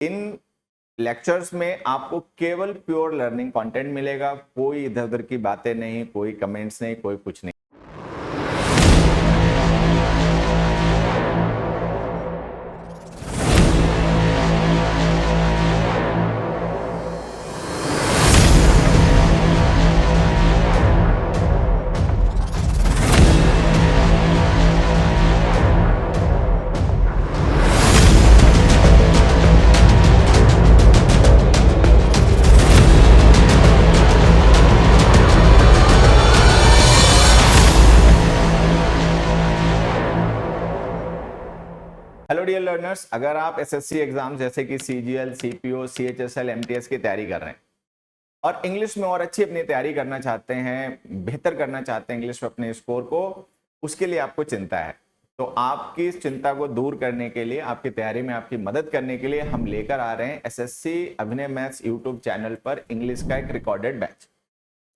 इन lectures में आपको केवल प्योर लर्निंग कंटेंट मिलेगा, कोई इधर उधर की बातें नहीं, कोई कमेंट्स नहीं, कोई कुछ नहीं। हेलो डियर लर्नर्स, अगर आप एसएससी एग्जाम जैसे कि सीजीएल, सीपीओ, सीएचएसएल, एमटीएस की तैयारी कर रहे हैं और इंग्लिश में और अच्छी अपनी तैयारी करना चाहते हैं, बेहतर करना चाहते हैं इंग्लिश में अपने स्कोर को, उसके लिए आपको चिंता है। तो आपकी इस चिंता को दूर करने के लिए, आपकी तैयारी में आपकी मदद करने के लिए हम लेकर आ रहे हैं एसएससी अभिनय मैथ्स यूट्यूब चैनल पर इंग्लिश का एक रिकॉर्डेड बैच,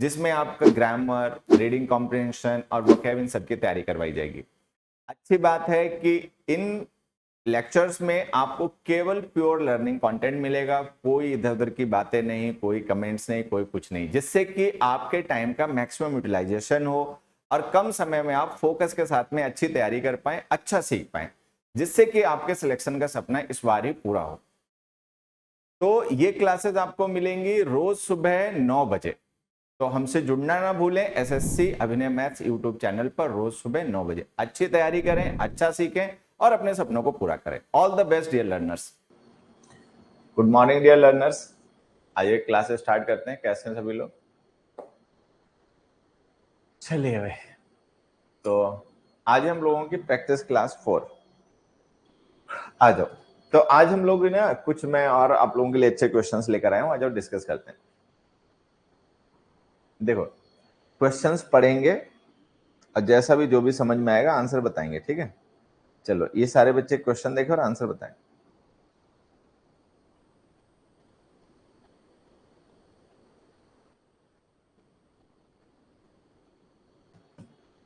जिसमें आपका ग्रामर, रीडिंग कॉम्प्रिहेंशन और वोकैब इन सबकी तैयारी करवाई जाएगी। अच्छी बात है कि इन लेक्चर्स में आपको केवल प्योर लर्निंग कंटेंट मिलेगा, कोई इधर उधर की बातें नहीं, कोई कमेंट्स नहीं, कोई कुछ नहीं, जिससे कि आपके टाइम का मैक्सिमम यूटिलाइजेशन हो और कम समय में आप फोकस के साथ में अच्छी तैयारी कर पाए, अच्छा सीख पाए, जिससे कि आपके सिलेक्शन का सपना इस बार ही पूरा हो। तो ये क्लासेस आपको मिलेंगी रोज सुबह 9 बजे। तो हमसे जुड़ना ना भूलें, एसएससी अभिनय मैथ्स यूट्यूब चैनल पर रोज सुबह 9 बजे। अच्छी तैयारी करें, अच्छा सीखें और अपने सपनों को पूरा करें। All the best dear learners. Good morning dear learners. आइए क्लासेस स्टार्ट करते हैं। कैसे हैं सभी लोग? चलिए भाई, तो आज हम लोगों की प्रैक्टिस क्लास 4 आ जाओ। तो आज हम लोग ना कुछ मैं और आप लोगों के लिए अच्छे क्वेश्चंस लेकर आया हूं। आ जाओ डिस्कस करते हैं। देखो, क्वेश्चंस पढ़ेंगे और जैसा भी जो भी समझ में आएगा आंसर बताएंगे, ठीक है? चलो, ये सारे बच्चे क्वेश्चन देखें और आंसर बताएं।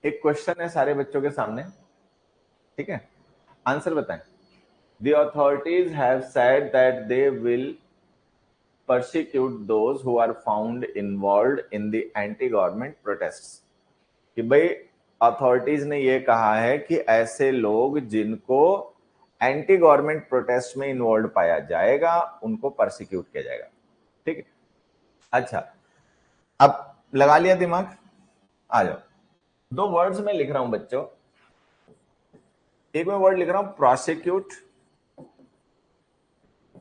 एक क्वेश्चन है सारे बच्चों के सामने, ठीक है? आंसर बताएं। The authorities have said that they will persecute those who are found involved in the anti-government protests. कि भाई अथॉरिटीज ने ये कहा है कि ऐसे लोग जिनको एंटी गवर्नमेंट प्रोटेस्ट में इन्वॉल्व पाया जाएगा उनको परसिक्यूट किया जाएगा, ठीक है? अच्छा, अब लगा लिया दिमाग? आ जाओ। दो वर्ड्स में लिख रहा हूं बच्चों। एक में वर्ड लिख रहा हूं प्रोसिक्यूट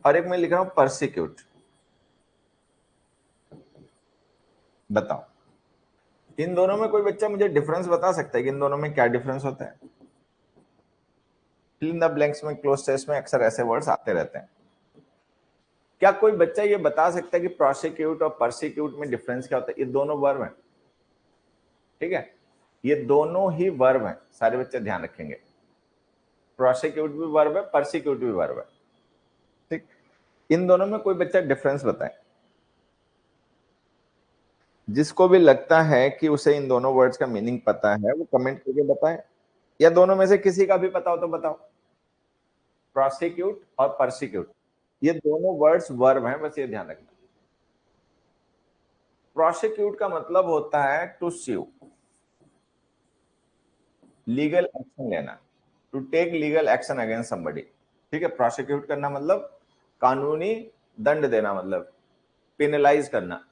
और एक में लिख रहा हूं परसिक्यूट। बताओ, इन दोनों में कोई बच्चा मुझे डिफरेंस बता सकता है कि इन दोनों में क्या डिफरेंस होता है? फिल इन द ब्लैंक्स में क्लोज टेस्ट में अक्सर ऐसे वर्ड्स आते रहते हैं। क्या कोई बच्चा ये बता सकता है कि प्रोसिक्यूट और परसिक्यूट में डिफरेंस क्या होता है? ये दोनों वर्ब हैं, ठीक है? ये दोनों ही वर्ब हैं, सारे बच्चे ध्यान रखेंगे। प्रोसिक्यूट भी वर्ब है, परसिक्यूट भी वर्ब है, ठीक? इन दोनों में कोई बच्चा डिफरेंस बताए। जिसको भी लगता है कि उसे इन दोनों वर्ड्स का मीनिंग पता है वो कमेंट करके बताए, या दोनों में से किसी का भी पता हो तो बताओ। प्रोसिक्यूट और परसिक्यूट ये दोनों वर्ड्स वर्ब हैं, बस ये ध्यान रखना। प्रोसिक्यूट का मतलब होता है टू स्यू, लीगल एक्शन लेना, to take legal action against somebody, ठीक है? प्रोसिक्यूट करना मतलब कानूनी दंड देना, मतलब पेनलाइज करना।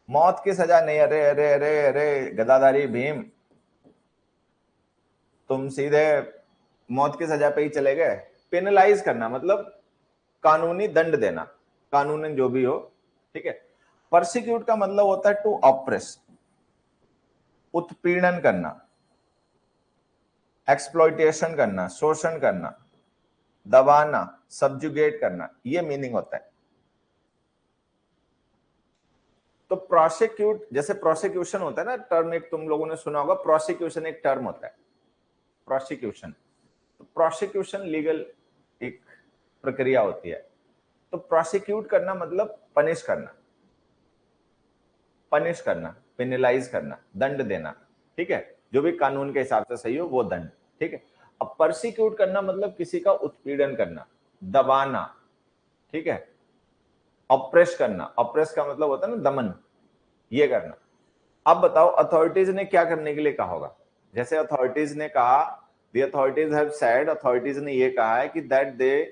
मौत की सजा नहीं, अरे अरे अरे अरे गदाधारी भीम, तुम सीधे मौत की सजा पे ही चले गए। पेनलाइज करना मतलब कानूनी दंड देना, कानूनन जो भी हो, ठीक है? परसिक्यूट का मतलब होता है टू ऑप्रेस, उत्पीड़न करना, एक्सप्लॉइटेशन करना, शोषण करना, दबाना, सब्जुगेट करना, ये मीनिंग होता है। तो प्रोसिक्यूट, जैसे प्रोसिक्यूशन होता है ना टर्म, एक तुम लोगों ने सुना होगा, प्रोसिक्यूशन एक टर्म होता है, प्रोसिक्यूशन। तो प्रोसिक्यूशन लीगल एक प्रक्रिया होती है। तो प्रोसिक्यूट करना मतलब पनिश करना, पनिश करना, पेनलाइज करना, दंड देना, ठीक है? जो भी कानून के हिसाब से सही हो वो दंड, ठीक है? अब परसिक्यूट करना मतलब किसी का उत्पीड़न करना, दबाना, ठीक है, ऑप्रेस करना, ऑप्रेस का मतलब होता है ना दमन, ये करना। अब बताओ अथॉरिटीज ने क्या करने के लिए कहा होगा? जैसे अथॉरिटीज ने कहा, the authorities have said, authorities ने ये कहा है कि दैट दे,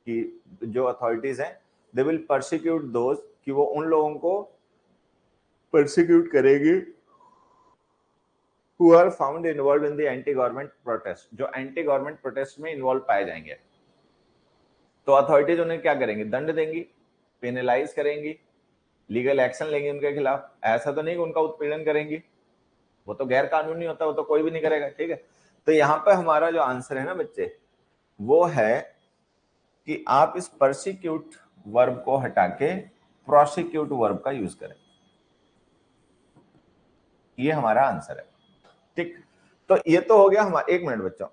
कि जो अथॉरिटीज हैं दे विल परसिक्यूट दोज, कि वो उन लोगों को परसिक्यूट करेगी who are found involved in the anti government protest, जो एंटी गवर्नमेंट प्रोटेस्ट में इन्वॉल्व पाए जाएंगे। तो अथॉरिटीज उन्हें क्या करेंगी? दंड देंगी, पेनलाइज करेंगी, लीगल एक्शन लेंगी उनके खिलाफ। ऐसा तो नहीं कि उनका उत्पीड़न करेंगी, वो तो गैर कानूनी होता है, वो तो कोई भी नहीं करेगा। ठीक है, तो यहाँ पे हमारा जो आंसर है ना बच्चे, वो है कि आप इस परसिक्यूट वर्ब को हटा के प्रोसिक्यूट वर्ब का यूज करें, ये हमारा आंसर है। ठीक, तो ये तो हो गया हमारा। एक मिनट बच्चों,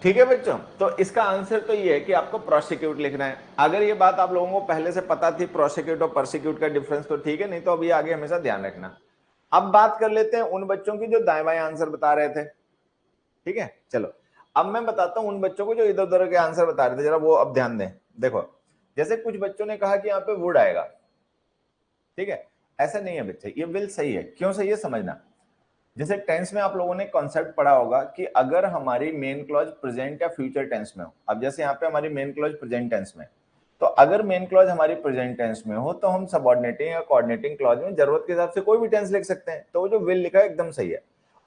ठीक है बच्चों, तो इसका आंसर तो ये है कि आपको प्रोसिक्यूट लिखना है। अगर ये बात आप लोगों को पहले से पता थी प्रोसिक्यूट और परसिक्यूट का डिफरेंस, तो ठीक है, नहीं तो अभी आगे हमेशा ध्यान रखना। अब बात कर लेते हैं उन बच्चों की जो दाएं बाएं आंसर बता रहे थे। ठीक है, चलो अब मैं बताता हूं उन बच्चों को जो इधर उधर के आंसर बता रहे थे, जरा वो अब ध्यान दें। देखो, जैसे कुछ बच्चों ने कहा कि यहाँ पे वुड आएगा, ठीक है, ऐसा नहीं है बच्चे, ये विल सही है। क्यों सही है समझना। जैसे टेंस में आप लोगों ने कॉन्सेप्ट पढ़ा होगा कि अगर हमारी मेन क्लॉज प्रेजेंट या फ्यूचर टेंस में हो, अब जैसे यहाँ पे हमारी मेन क्लॉज प्रेजेंट टेंस में, तो अगर मेन क्लॉज हमारी प्रेजेंट टेंस में हो तो हम सबऑर्डिनेटिंग या कोऑर्डिनेटिंग क्लॉज में जरूरत के हिसाब से कोई भी टेंस लिख सकते हैं। तो वो जो विल लिखा है एकदम सही है।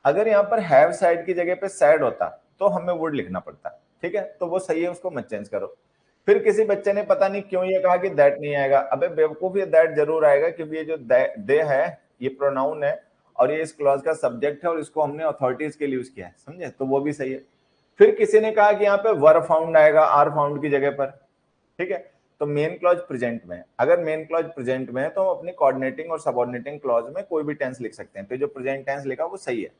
अगर यहाँ पर हैव साइड की जगह पे सैड होता तो हमें वुड लिखना पड़ता। ठीक है, तो वो सही है, उसको मत चेंज करो। फिर किसी बच्चे ने पता नहीं क्यों ये कहा कि दैट नहीं आएगा। अबे बेवकूफ, ये दैट जरूर आएगा, क्योंकि ये जो दे है ये प्रोनाउन है और ये इस क्लॉज का सब्जेक्ट है और इसको हमने अथॉरिटीज के लिए यूज किया है, समझे, तो वो भी सही है। फिर किसी ने कहा कि यहाँ पे वर फाउंड आएगा आर फाउंड की जगह पर। ठीक है, तो मेन क्लॉज प्रेजेंट में, अगर मेन क्लॉज प्रेजेंट में है तो हम अपनी कोऑर्डिनेटिंग और सबऑर्डिनेटिंग क्लॉज में कोई भी टेंस लिख सकते हैं। तो जो प्रेजेंट टेंस लिखा वो सही है।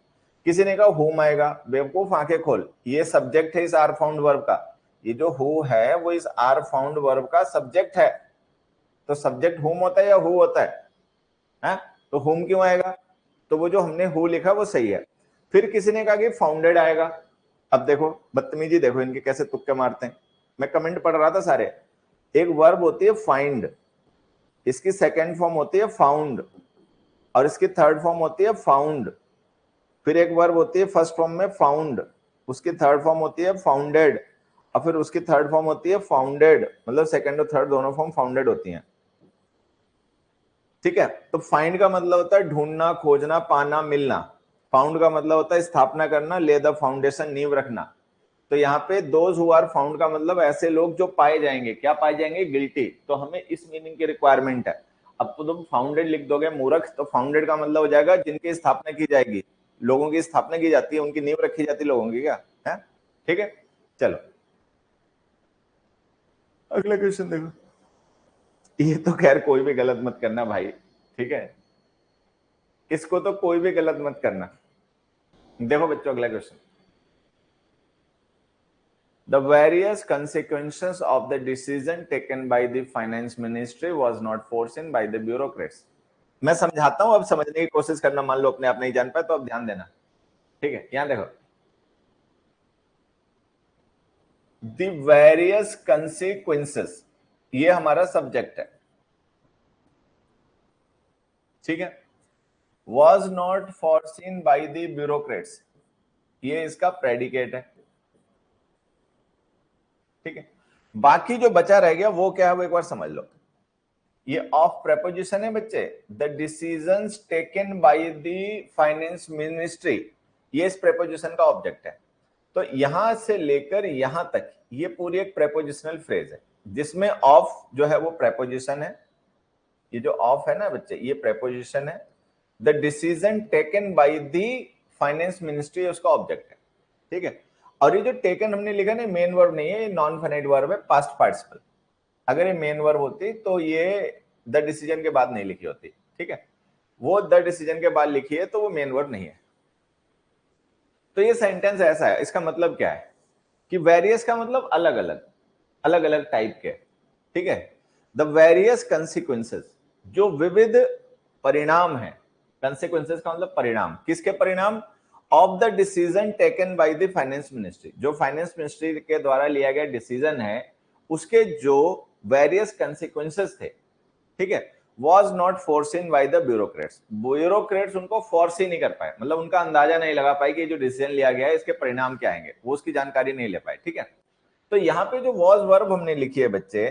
किसी ने कहा हुम आएगा, बेवकूफ आंखें खोल, ये सब्जेक्ट है इस आर फाउंड वर्ब का। ये जो हु है वो इस आर फाउंड वर्ब का सब्जेक्ट है। तो सब्जेक्ट हुम होता है या हु होता है? तो हुम क्यों आएगा? तो वो जो हमने हु लिखा वो सही है। फिर किसी ने कहा कि फाउंडेड आएगा। अब देखो बदतमीजी, देखो इनके कैसे तुक्के मारते हैं। मैं कमेंट पढ़ रहा था सारे। एक वर्ब होती है फाइंड, इसकी सेकेंड फॉर्म होती है फाउंड, और इसकी थर्ड फॉर्म होती है फाउंड। फिर एक वर्ब होती है फर्स्ट फॉर्म में फाउंड, उसकी थर्ड फॉर्म होती है फाउंडेड, और फिर उसकी थर्ड फॉर्म होती है फाउंडेड, मतलब सेकंड और थर्ड दोनों फॉर्म फाउंडेड होती हैं। ठीक है, तो फाइंड का मतलब होता है ढूंढना, खोजना, पाना, मिलना। फाउंड का मतलब होता है स्थापना करना, ले द फाउंडेशन, नींव रखना। तो यहाँ पे दोज हु आर फाउंड का मतलब ऐसे लोग जो पाए जाएंगे, क्या पाए जाएंगे? गिल्टी। तो हमें इस मीनिंग की रिक्वायरमेंट है। अब तो तुम फाउंडेड लिख दोगे मूर्ख, तो फाउंडेड का मतलब हो जाएगा जिनकी स्थापना की जाएगी, लोगों की स्थापना की जाती है, उनकी नींव रखी जाती है लोगों की, क्या है? ठीक है, चलो अगला क्वेश्चन देखो। ये तो खैर कोई भी गलत मत करना भाई, ठीक है, इसको तो कोई भी गलत मत करना। देखो बच्चों अगला question, the various consequences of the decision taken by the finance ministry was not foreseen by the bureaucrats। मैं समझाता हूं, अब समझने की कोशिश करना। मान लो अपने आप नहीं जान पाए तो अब ध्यान देना। ठीक है, यहां देखो, the various consequences, ये हमारा सब्जेक्ट है, ठीक है, was not foreseen by the bureaucrats, ये इसका प्रेडिकेट है। ठीक है, बाकी जो बचा रह गया वो क्या है, वो एक बार समझ लो। ये ऑफ प्रेपोजिशन है बच्चे, the decisions taken by the finance ministry, ये इस प्रेपोजिशन का ऑब्जेक्ट है। तो यहां से लेकर यहां तक ये पूरी एक प्रेपोजिशनल फ्रेज है, जिसमें ऑफ जो है वो प्रेपोजिशन है। ये जो ऑफ है ना बच्चे, ये प्रेपोजिशन है। The decision taken by the finance ministry उसका ऑब्जेक्ट है। ठीक है, और ये जो टेकन हमने लिखा ना, मेन वर्ब नहीं है, ये नॉन फाइनाइट वर्ब है, पास्ट पार्टिसिपल। अगर ये मेन वर्ब होती तो ये द डिसीजन के बाद नहीं लिखी होती। ठीक है, वो द डिसीजन के बाद लिखी है तो वो मेन वर्ब नहीं है। तो ये सेंटेंस ऐसा है, इसका मतलब क्या है कि वेरियस का मतलब अलग अलग, अलग अलग टाइप के। ठीक है, द वेरियस कंसिक्वेंसेस, जो विविध परिणाम है। कंसिक्वेंसेस का मतलब परिणाम, किसके परिणाम? Of the decision taken by the finance ministry, जो फाइनेंस मिनिस्ट्री के द्वारा लिया गया डिसीजन है उसके जो वेरियस कंसिक्वेंसेस थे, ठीक है, was not foreseen by the bureaucrats. Bureaucrats उनको फोर्सी नहीं कर पाए, मतलब उनका अंदाजा नहीं लगा पाए कि जो डिसीजन लिया गया है इसके परिणाम क्या आएंगे, वो उसकी जानकारी नहीं ले पाए, ठीक है। तो यहाँ पे जो was वर्ब हमने लिखी है बच्चे,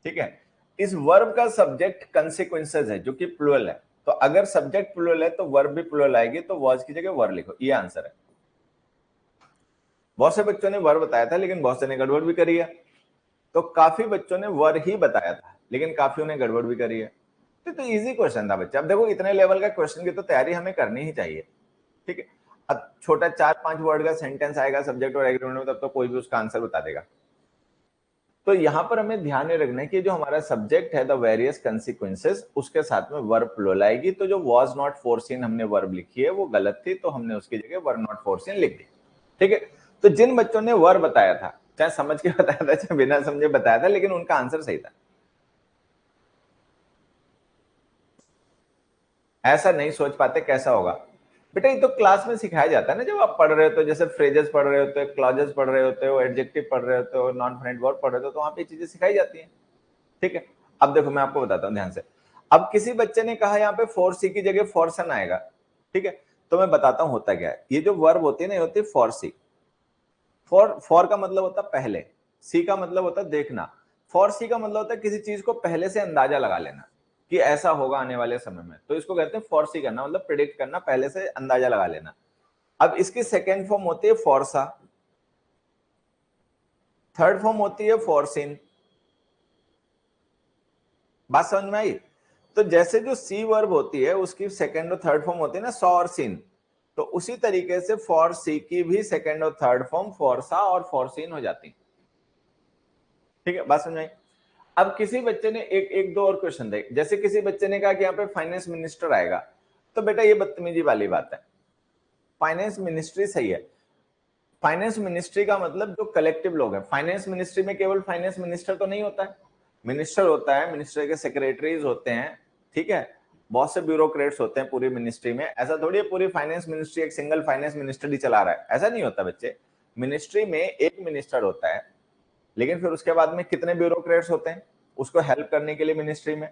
ठीक है, इस वर्ब का सब्जेक्ट कंसिक्वेंसेस है जो कि प्लूरल है, तो अगर सब्जेक्ट प्लूरल है तो वर्ब भी प्लूरल आएगी, तो was की जगह वर लिखो, ये आंसर है। बहुत से बच्चों ने वर बताया था लेकिन बहुत से ने गड़बड़ भी करी है, तो काफी बच्चों ने वर ही बताया था लेकिन काफियों ने गड़बड़ भी करी है। तो इजी क्वेश्चन था बच्चे। अब देखो इतने लेवल का क्वेश्चन की तो तैयारी हमें करनी ही चाहिए, ठीक है। अब छोटा 4-5 वर्ड का सेंटेंस आएगा सब्जेक्ट और एग्रीमेंट में, तब तो कोई भी उसका आंसर बता देगा। तो यहां पर हमें ध्यान में रखना है कि जो हमारा सब्जेक्ट है द वेरियस कंसिक्वेंसेस, उसके साथ में वर्ब प्लूरल आएगी, तो जो वाज नॉट फोरसीन हमने वर्ब लिखी है वो गलत थी, तो हमने उसकी जगह वर नॉट फोरसीन लिख दी, ठीक है। तो जिन बच्चों ने वर बताया था, चाहे समझ के बताया था चाहे बिना समझे बताया था, लेकिन उनका आंसर सही था। ऐसा नहीं सोच पाते कैसा होगा बेटा, ये तो क्लास में सिखाया जाता है ना, जब आप पढ़ रहे हो, जैसे फ्रेजेस पढ़ रहे होते हो, क्लॉजेस पढ़ रहे होते हो, एडजेक्टिव पढ़ रहे होते हो, नॉन फाइनाइट वर्ब पढ़ रहे हो, तो वहां पे चीजें सिखाई जाती हैं, ठीक है। अब देखो मैं आपको बताता हूँ ध्यान से। अब किसी बच्चे ने कहा यहाँ पे फोर सी की जगह फॉरसन आएगा, ठीक है, तो मैं बताता हूँ होता क्या है। ये जो वर्ब होती है ना, ये होती है फॉर सी। फॉर का मतलब होता है पहले, सी का मतलब होता है देखना, फॉर सी का मतलब होता है किसी चीज को पहले से अंदाजा लगा लेना कि ऐसा होगा आने वाले समय में, तो इसको कहते हैं फॉर सी करना, मतलब प्रिडिक्ट करना, पहले से अंदाजा लगा लेना। अब इसकी सेकेंड फॉर्म होती है फॉरसा, थर्ड फॉर्म होती है फॉरसिन। बात समझ में आई? तो जैसे जो सी वर्ब होती है उसकी सेकेंड और थर्ड फॉर्म होती है ना सॉ और सिन, तो उसी तरीके से फॉर सी की भी सेकेंड और थर्ड फॉर्म फॉरसा और फॉरसिन हो जाती, ठीक है। बात समझ में आई? अब किसी बच्चे ने एक दो और क्वेश्चन दे, जैसे किसी बच्चे ने कहा कि यहाँ पे फाइनेंस मिनिस्टर आएगा, तो बेटा ये बदतमीजी वाली बात है। फाइनेंस मिनिस्ट्री सही है, फाइनेंस मिनिस्ट्री का मतलब जो कलेक्टिव लोग हैं, फाइनेंस मिनिस्ट्री में केवल फाइनेंस मिनिस्टर तो नहीं होता है, मिनिस्टर होता है, मिनिस्टर के सेक्रेटरीज होते हैं, ठीक है, बहुत से ब्यूरोक्रेट्स होते हैं पूरी मिनिस्ट्री में। ऐसा थोड़ी है पूरी फाइनेंस मिनिस्ट्री एक सिंगल फाइनेंस मिनिस्टर ही चला रहा है, ऐसा नहीं होता बच्चे। मिनिस्ट्री में एक मिनिस्टर होता है, लेकिन फिर उसके बाद में कितने ब्यूरोक्रेट्स होते हैं उसको हेल्प करने के लिए मिनिस्ट्री में।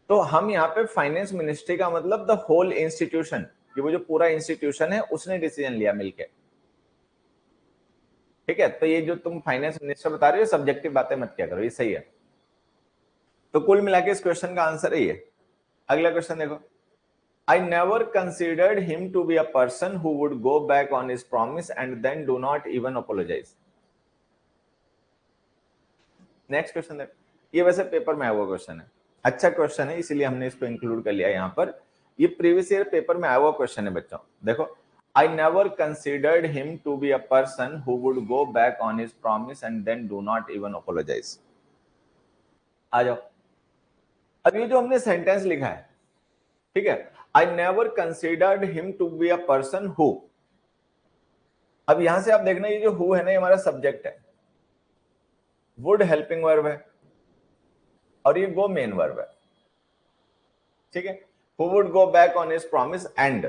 तो हम यहाँ पे फाइनेंस मिनिस्ट्री का मतलब द होल इंस्टीट्यूशन, कि वो जो पूरा इंस्टीट्यूशन है उसने डिसीजन लिया मिलके, ठीक है। तो ये जो तुम फाइनेंस मिनिस्टर बता रहे हो सब्जेक्टिव बातें मत किया करो, ये सही है। तो कुल मिला के इस क्वेश्चन का आंसर है ये। अगला क्वेश्चन देखो, I never considered him to be a person who would go back on his promise and then do not even apologize. Next question देखो, ये वैसे पेपर में आया हुआ क्वेश्चन है, अच्छा क्वेश्चन है इसीलिए हमने इसको इंक्लूड कर लिया यहाँ पर। ये प्रीवियस ईयर पेपर में आया हुआ क्वेश्चन है बच्चों। देखो, I never considered him to be a person who would go back on his promise and then do not even apologize. आ जाओ, अब ये जो हमने सेंटेंस लिखा है, ठीक है, I never considered him to be a person who, अब यहां से आप देखना ये जो who है ना, ये हमारा सब्जेक्ट है, वुड हेल्पिंग वर्ब है और ये गो मेन वर्ब है, ठीक है। Who would go back on his promise and,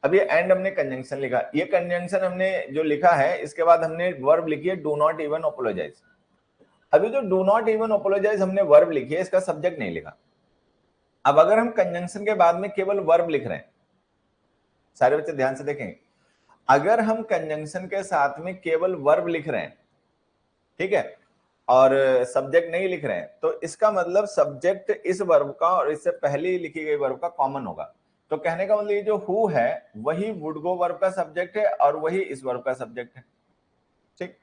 अब ये एंड हमने कंजंक्शन लिखा, ये कंजंक्शन हमने जो लिखा है इसके बाद हमने वर्ब लिखी है डू नॉट इवन अपोलोजाइज। अभी जो डू नॉट इवन अपोलोजाइज हमने वर्ब लिखी है, इसका सब्जेक्ट नहीं लिखा। अब अगर हम कंजंक्शन के बाद में केवल वर्ब लिख रहे हैं, सारे बच्चे ध्यान से देखेंगे, अगर हम कंजंक्शन के साथ में केवल वर्ब लिख रहे हैं, ठीक है, और सब्जेक्ट नहीं लिख रहे हैं, तो इसका मतलब सब्जेक्ट इस वर्ब का और इससे पहले लिखी गई वर्ब का कॉमन होगा। तो कहने का मतलब ये जो हु है वही वुड गो वर्ब का सब्जेक्ट है और वही इस वर्ब का सब्जेक्ट है, ठीक।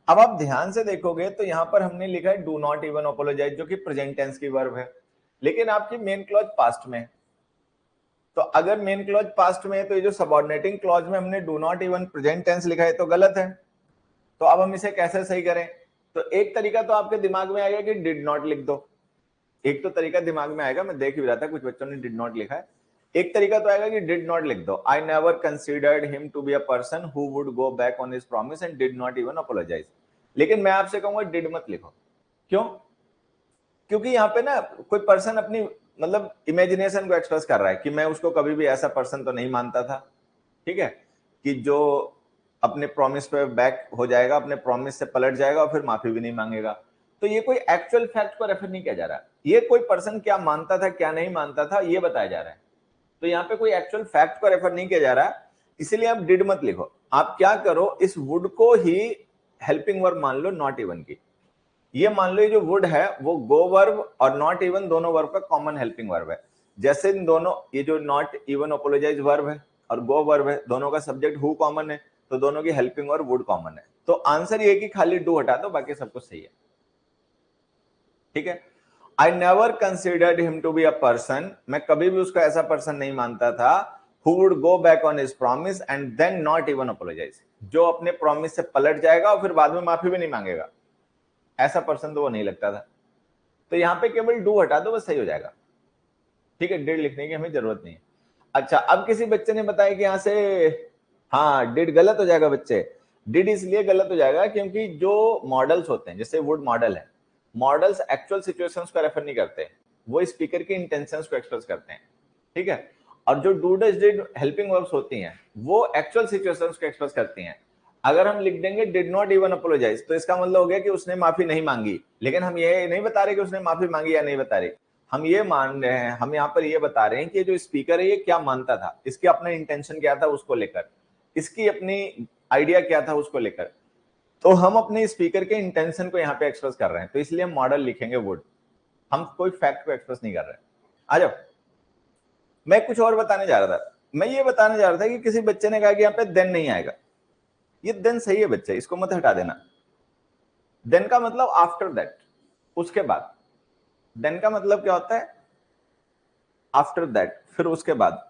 अब आप ध्यान से देखोगे तो यहां पर हमने लिखा है डू नॉट इवन अपोलोजाइज, जो कि प्रेजेंट टेंस की वर्ब है, लेकिन आपकी मेन क्लॉज पास्ट में। तो अगर मेन क्लॉज पास्ट में है तो ये जो सबऑर्डिनेटिंग क्लॉज में हमने do not even present tense लिखा है तो गलत है। तो अब हम इसे कैसे सही करें? तो एक तरीका तो आपके दिमाग में आएगा कि डिड नॉट लिख दो, एक तो तरीका दिमाग में आएगा, मैं देख भी रहा था कुछ बच्चों ने डिड नॉट लिखा है। एक तरीका तो आएगा कि डिड नॉट लिख दो, I never considered him to be a person who would go back on his promise and did not even apologise. लेकिन मैं आपसे कहूंगा डिड मत लिखो। क्यों? क्योंकि यहाँ पे ना कोई पर्सन अपनी मतलब इमेजिनेशन को एक्सप्रेस कर रहा है कि मैं उसको कभी भी ऐसा पर्सन तो नहीं मानता था, ठीक है। कि जो अपने प्रॉमिस पे बैक हो जाएगा, अपने प्रॉमिस से पलट जाएगा और फिर माफी भी नहीं मांगेगा। तो ये कोई एक्चुअल फैक्ट को रेफर नहीं किया जा रहा, ये कोई पर्सन क्या मानता था क्या नहीं मानता था ये बताया जा रहा है। तो यहाँ पे कोई एक्चुअल फैक्ट को रेफर नहीं किया जा रहा, इसीलिए आप डिड मत लिखो। आप क्या करो, इस वुड को ही हेल्पिंग वर्ब मान लो, नॉट इवन की। ये मान लो ये जो वुड है वो गो वर्ब और नॉट इवन दोनों वर्ब का कॉमन हेल्पिंग वर्ब है। जैसे इन दोनों, ये जो नॉट इवन अपोलोजाइज वर्ब है और गो वर्ब है, दोनों का सब्जेक्ट हु कॉमन है, तो दोनों की हेल्पिंग वर्ब वुड कॉमन है। तो आंसर ये कि खाली डू हटा दो, बाकी सब कुछ सही है। ठीक है। I never considered him to be a person, मैं कभी भी उसको ऐसा पर्सन नहीं मानता था who would go back on his promise and then not even apologize, जो अपने प्रॉमिस से पलट जाएगा और फिर बाद में माफी भी नहीं मांगेगा, ऐसा पर्सन तो वो नहीं लगता था। तो यहां पे केवल डू हटा दो, बस सही हो जाएगा। ठीक है, डिड लिखने की हमें जरूरत नहीं है। अच्छा, अब किसी बच्चे ने बताया कि यहां से हाँ डिड गलत हो जाएगा बच्चे। डिड इसलिए गलत हो जाएगा क्योंकि जो मॉडल्स होते हैं, जैसे वुड मॉडल है, मॉडल्स एक्चुअल सिचुएशंस को रेफर नहीं करते, वो स्पीकर की इंटेंशंस को एक्सप्रेस करते हैं। ठीक है। और जो do does did helping verbs होती हैं वो एक्चुअल सिचुएशंस को एक्सप्रेस करती हैं। अगर हम लिख देंगे डिड नॉट इवन अपोलोजाइज, तो इसका मतलब हो गया कि उसने माफी नहीं मांगी, लेकिन हम ये नहीं बता रहे कि उसने माफी मांगी या नहीं बता रहे। हम ये मान रहे हैं, हम यहाँ पर ये बता रहे हैं कि जो स्पीकर है ये क्या मानता था, इसके अपना इंटेंशन क्या था उसको लेकर, इसकी अपनी आइडिया क्या था उसको लेकर। तो हम अपने स्पीकर के इंटेंशन को यहाँ पे एक्सप्रेस कर रहे हैं, तो इसलिए हम मॉडल लिखेंगे वुड, हम कोई फैक्ट को एक्सप्रेस नहीं कर रहे हैं। आ जाओ, मैं कुछ और बताने जा रहा था। मैं ये बताने जा रहा था कि किसी बच्चे ने कहा कि यहाँ पे देन नहीं आएगा। ये देन सही है बच्चे, इसको मत हटा देना। देन का मतलब आफ्टर दैट, उसके बाद। देन का मतलब क्या होता है, आफ्टर दैट, फिर उसके बाद।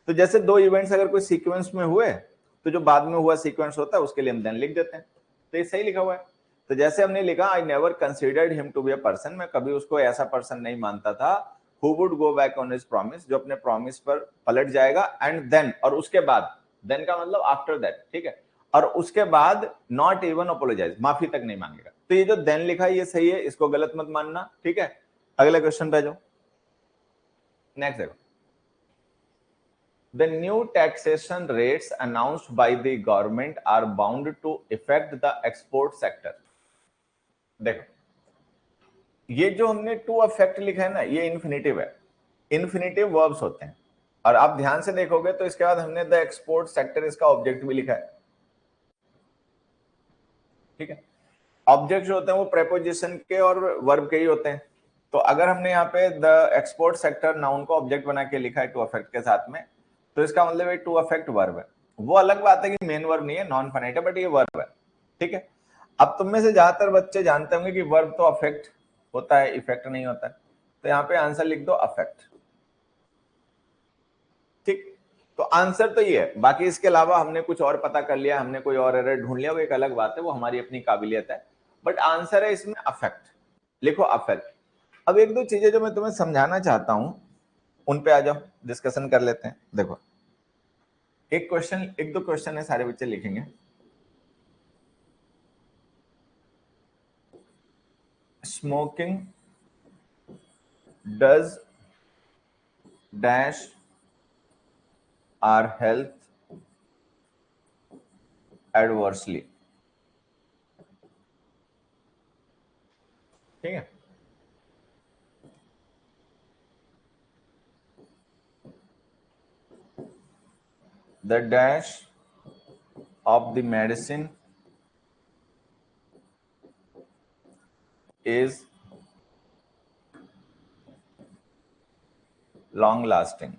तो जैसे दो इवेंट्स अगर कोई सीक्वेंस में हुए, तो जो बाद में हुआ सीक्वेंस होता है उसके लिए हम देन लिख देते हैं। तो ये सही लिखा हुआ है। तो जैसे हमने लिखा I never considered him to be a person, मैं कभी उसको ऐसा पर्सन नहीं मानता था who would go back on his promise, जो अपने प्रॉमिस पर पलट जाएगा, एंड देन, और उसके बाद। देन का मतलब आफ्टर दैट। ठीक है। और उसके बाद नॉट इवन अपोलोजाइज, माफी तक नहीं मांगेगा। तो ये जो देन लिखा है ये सही है, इसको गलत मत मानना। ठीक है। अगले क्वेश्चन पे जाओ, नेक्स्ट देखो। The new taxation rates announced by the government are bound to affect the export sector. देखो, ये जो हमने टू अफेक्ट लिखा है ना, ये इन्फिनेटिव है, इन्फिनेटिव वर्ब्स होते हैं। और आप ध्यान से देखोगे तो इसके बाद हमने द एक्सपोर्ट सेक्टर, इसका ऑब्जेक्ट भी लिखा है। ठीक है। ऑब्जेक्ट जो होते हैं वो प्रेपोजिशन के और वर्ब के ही होते हैं। तो अगर हमने यहाँ पे द एक्सपोर्ट सेक्टर नाउन को ऑब्जेक्ट बना के लिखा है टू अफेक्ट के साथ में, तो इसका मतलब टू अफेक्ट वर्ब है। वो अलग बात है कि मेन वर्ब नहीं है, नॉन फाइनाइट है, बट ये वर्ब है। ठीक है। अब तुम में से ज्यादातर बच्चे जानते होंगे कि वर्ब तो अफेक्ट होता है, इफेक्ट नहीं होता है। तो यहाँ पे आंसर लिख दो अफेक्ट। ठीक। तो आंसर तो ये है, बाकी इसके अलावा हमने कुछ और पता कर लिया, हमने कोई और एरर ढूंढ लिया, वो एक अलग बात है, वो हमारी अपनी काबिलियत है। बट आंसर है इसमें अफेक्ट, लिखो अफेक्ट। अब एक दो चीजें जो मैं तुम्हें समझाना चाहता हूं उन पे आ जाओ, डिस्कशन कर लेते हैं। देखो, एक क्वेश्चन, एक दो क्वेश्चन है, सारे बच्चे लिखेंगे। Smoking does dash our health adversely. ठीक है। The dash of the medicine is long lasting।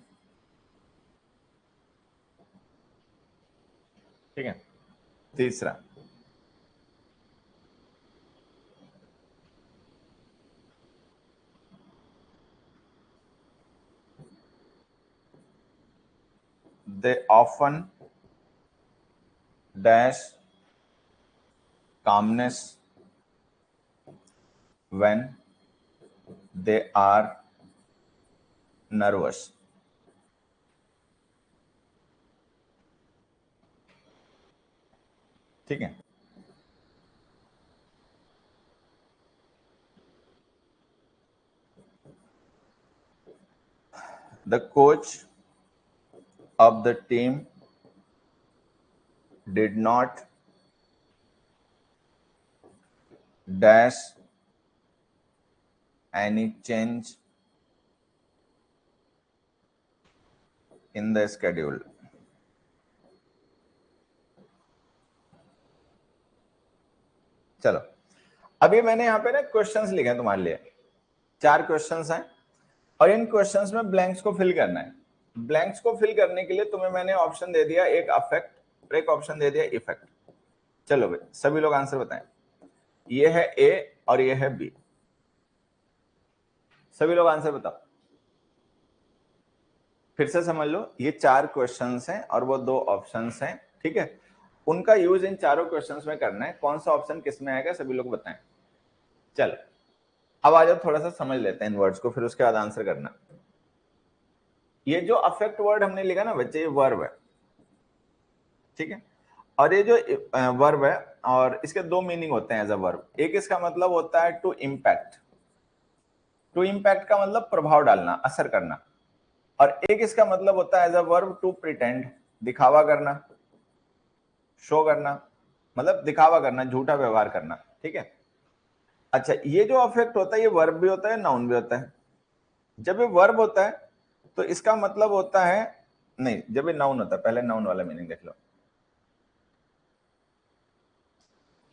ठीक है। तीसरा, they often dash calmness when they are nervous। ठीक है। The coach of the team did not dash any change in the schedule. चलो, अभी मैंने यहाँ पे ना क्वेश्चंस लिखे हैं तुम्हारे लिए, 4 क्वेश्चंस हैं और इन क्वेश्चंस में ब्लैंक्स को फिल करना है। ब्लैंक्स को फिल करने के लिए तुम्हें मैंने ऑप्शन दे दिया एक अफेक्ट और एक ऑप्शन दे दिया इफेक्ट। चलो भाई सभी लोग आंसर बताएं। ये है ए और ये है बी, सभी लोग आंसर बताओ। फिर से समझ लो, ये 4 क्वेश्चंस हैं और वो 2 ऑप्शंस हैं, ठीक है। उनका यूज इन चारों क्वेश्चंस में करना है, कौन सा ऑप्शन किस में आएगा सभी लोग बताएं। चलो अब आ जाओ, थोड़ा सा समझ लेते हैं इन वर्ड्स को, फिर उसके बाद आंसर करना। ये जो अफेक्ट वर्ड हमने लिखा ना बच्चे, ये वर्ब है, ठीक है। और ये जो वर्ब है और इसके 2 मीनिंग होते हैं एज अ वर्ब। एक इसका मतलब होता है टू इम्पैक्ट, टू इम्पैक्ट का मतलब प्रभाव डालना, असर करना। और एक इसका मतलब होता है as a verb to pretend, दिखावा करना, शो करना, मतलब दिखावा करना, झूठा व्यवहार करना, ठीक है। अच्छा, ये जो अफेक्ट होता है ये वर्ब भी होता है, नाउन भी होता है। जब ये वर्ब होता है तो इसका मतलब होता है, नहीं जब ये नाउन होता है, पहले नाउन वाला मीनिंग देख लो।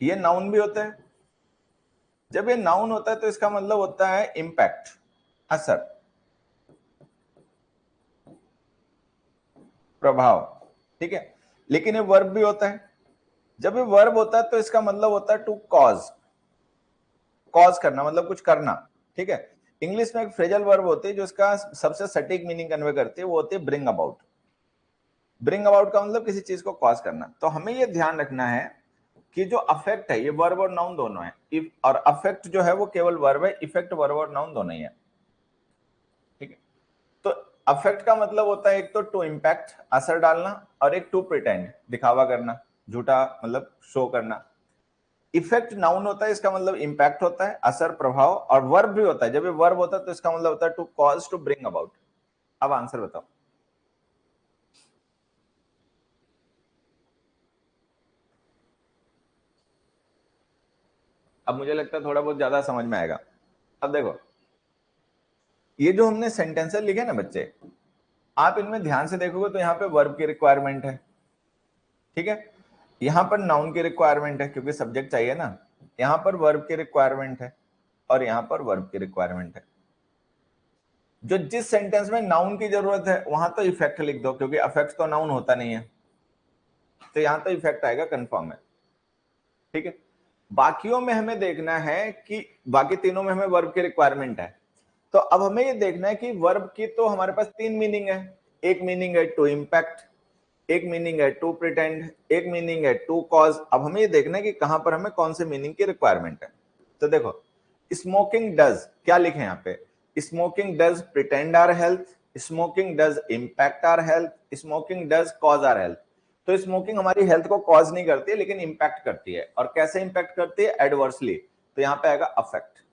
ये नाउन भी होता है। जब ये नाउन होता है तो इसका मतलब होता है इंपैक्ट, असर, प्रभाव, ठीक है। लेकिन ये वर्ब भी होता है। जब ये वर्ब होता है तो इसका मतलब होता है टू कॉज, कॉज करना मतलब कुछ करना, ठीक है। इंग्लिश में एक फ्रेजल वर्ब होती है जो इसका सबसे सटीक मीनिंग कन्वे करती है, वो होती है ब्रिंग अबाउट। ब्रिंग अबाउट का मतलब किसी चीज को कॉज करना। तो हमें ये ध्यान रखना है कि जो अफेक्ट है ये वर्ब और नाउन दोनों है, और अफेक्ट जो है वो केवल वर्ब है, इफेक्ट वर्ब और नाउन दोनों ही है, ठीक है। तो अफेक्ट का मतलब होता है एक तो टू इम्पैक्ट, असर डालना, और एक टू प्रिटेंड, दिखावा करना, झूठा मतलब शो करना। इफेक्ट नाउन होता है, इसका मतलब इंपैक्ट होता है, असर, प्रभाव। और वर्ब भी होता है, जब ये वर्ब होता है तो इसका मतलब होता है to cause, to bring about. अब आंसर बताओ। अब मुझे लगता है थोड़ा बहुत ज्यादा समझ में आएगा। अब देखो, ये जो हमने सेंटेंसेस लिखे ना बच्चे, आप इनमें ध्यान से देखोगे तो यहाँ पे वर्ब की रिक्वायरमेंट है, ठीक है। यहां पर नाउन की रिक्वायरमेंट है क्योंकि सब्जेक्ट चाहिए ना, यहां पर वर्ब की रिक्वायरमेंट है और यहां पर वर्ब की रिक्वायरमेंट है। जो जिस सेंटेंस में नाउन की जरूरत है वहां तो इफेक्ट लिख दो, क्योंकि अफेक्ट तो नाउन होता नहीं है, तो यहां तो इफेक्ट आएगा, कंफर्म है, ठीक है। बाकियों में हमें देखना है कि बाकी तीनों में हमें वर्ब की रिक्वायरमेंट है। तो अब हमें ये देखना है कि वर्ब की तो हमारे पास 3 मीनिंग है। एक मीनिंग है टू इम्पैक्ट, एक मीनिंग है टू प्रिटेंड, एक मीनिंग है टू कॉज। अब हमें ये देखना है कि कहां पर हमें कौन से मीनिंग की रिक्वायरमेंट है। तो देखो, स्मोकिंग डज, क्या लिखे यहाँ पे, smoking does pretend our health, smoking does impact our health, smoking does cause our health. तो स्मोकिंग हमारी हेल्थ को कॉज नहीं करती है लेकिन इंपैक्ट करती है। और कैसे इंपैक्ट करती है, एडवर्सली। तो यहाँ पे आएगा अफेक्ट।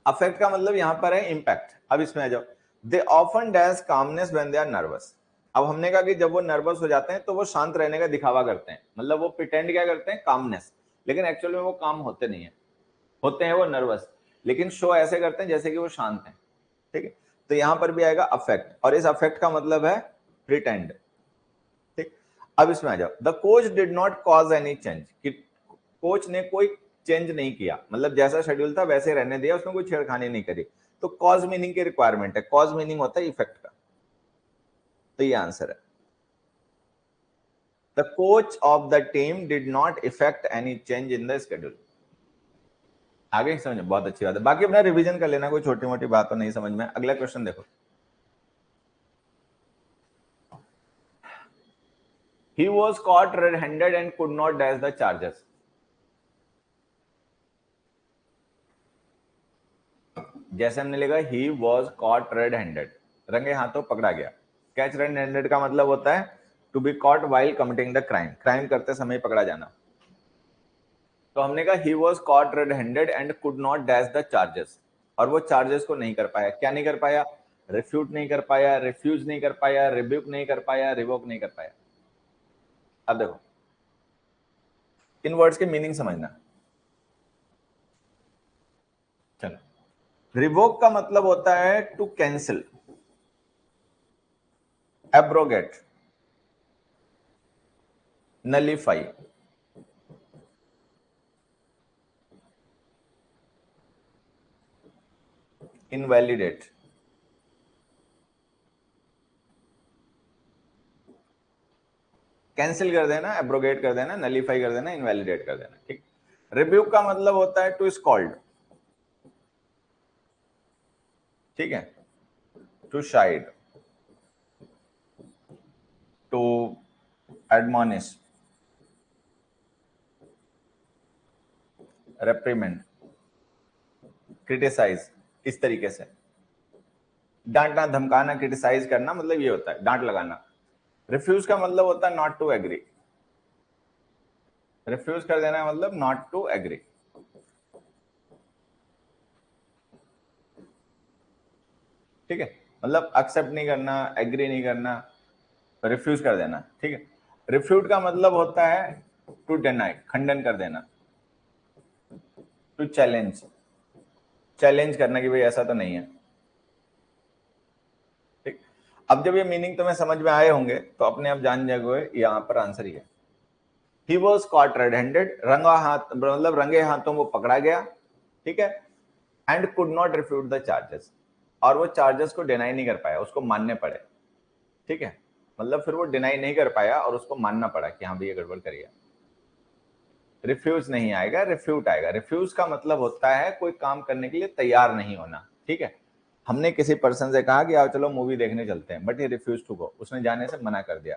अफेक्ट का मतलब यहां पर है इंपैक्ट। अब इसमें आ जाओ, they often dash calmness when they are nervous. अब हमने कहा कि जब वो नर्वस हो जाते हैं तो वो शांत रहने का दिखावा करते हैं, मतलब वो प्रिटेंड क्या करते हैं, कामनेस, लेकिन एक्चुअल में वो काम होते नहीं है, होते हैं वो नर्वस, लेकिन शो ऐसे करते हैं जैसे कि वो शांत हैं, ठीक है। तो यहां पर भी आएगा अफेक्ट, और इस अफेक्ट का मतलब है प्रिटेंड, ठीक। अब इसमें आ जाओ, the coach did not cause any change, कि कोच ने कोई चेंज नहीं किया, मतलब जैसा शेड्यूल था वैसे रहने दिया, उसमें कोई छेड़खानी नहीं करी। तो कॉज मीनिंग की रिक्वायरमेंट है, कॉज मीनिंग होता है इफेक्ट का। तो ये आंसर है, the coach of the team did not effect any change in the schedule. आगे समझ, बहुत अच्छी बात है। बाकी अपना रिवीजन कर लेना, कोई छोटी मोटी बात तो नहीं समझ में। अगला क्वेश्चन देखो, he was caught red-handed and could not dash the charges। जैसे हमने लिखा he was caught red-handed, रंगे हाथों पकड़ा गया। कैच red-handed का मतलब होता है to be caught while committing the crime, crime करते समय पकड़ा जाना। तो हमने कहा he was caught red-handed and could not dash the charges, और वो चार्जेस को नहीं कर पाया। क्या नहीं कर पाया, रिफ्यूट नहीं कर पाया, रिफ्यूज नहीं कर पाया, रिब्यूक नहीं कर पाया, रिवोक नहीं कर पाया। अब देखो इन वर्ड्स के मीनिंग समझना। चलो, रिवोक का मतलब होता है to cancel, abrogate, nullify, invalidate. Cancel कर देना, एब्रोगेट कर देना, नलीफाई कर देना, इनवैलिडेट कर देना। ठीक। रिब्यूक का मतलब होता है टू स्कॉल्ड, ठीक है, to chide, to admonish, reprimand, criticise, इस तरीके से डांटना, धमकाना, क्रिटिसाइज करना, मतलब ये होता है डांट लगाना। रिफ्यूज का मतलब होता है नॉट टू एग्री, रिफ्यूज कर देना मतलब नॉट टू एग्री। ठीक है, मतलब एक्सेप्ट नहीं करना, एग्री नहीं करना, रिफ्यूज कर देना। ठीक है। रिफ्यूट का मतलब होता है टू डिनाई, खंडन कर देना, टू चैलेंज, चैलेंज करना कि भाई ऐसा तो नहीं है। ठीक। अब जब ये मीनिंग तुम्हें समझ में आए होंगे तो अपने आप जान जाओगे यहां पर आंसर ही है। He was caught red handed, रंगा हाथ मतलब रंगे हाथों वो पकड़ा गया, ठीक है, and could not refute the charges, और वो चार्जेस को डिनाई नहीं कर पाया, उसको मानने पड़े। ठीक है, मतलब फिर वो डिनाई नहीं कर पाया और उसको मानना पड़ा कि हाँ भैया गड़बड़ करिए। रिफ्यूज नहीं आएगा, रिफ्यूट आएगा। रिफ्यूज का मतलब होता है कोई काम करने के लिए तैयार नहीं होना। ठीक है, हमने किसी पर्सन से कहा कि आओ चलो मूवी देखने चलते हैं, but he refuse to go, उसने जाने से मना कर दिया।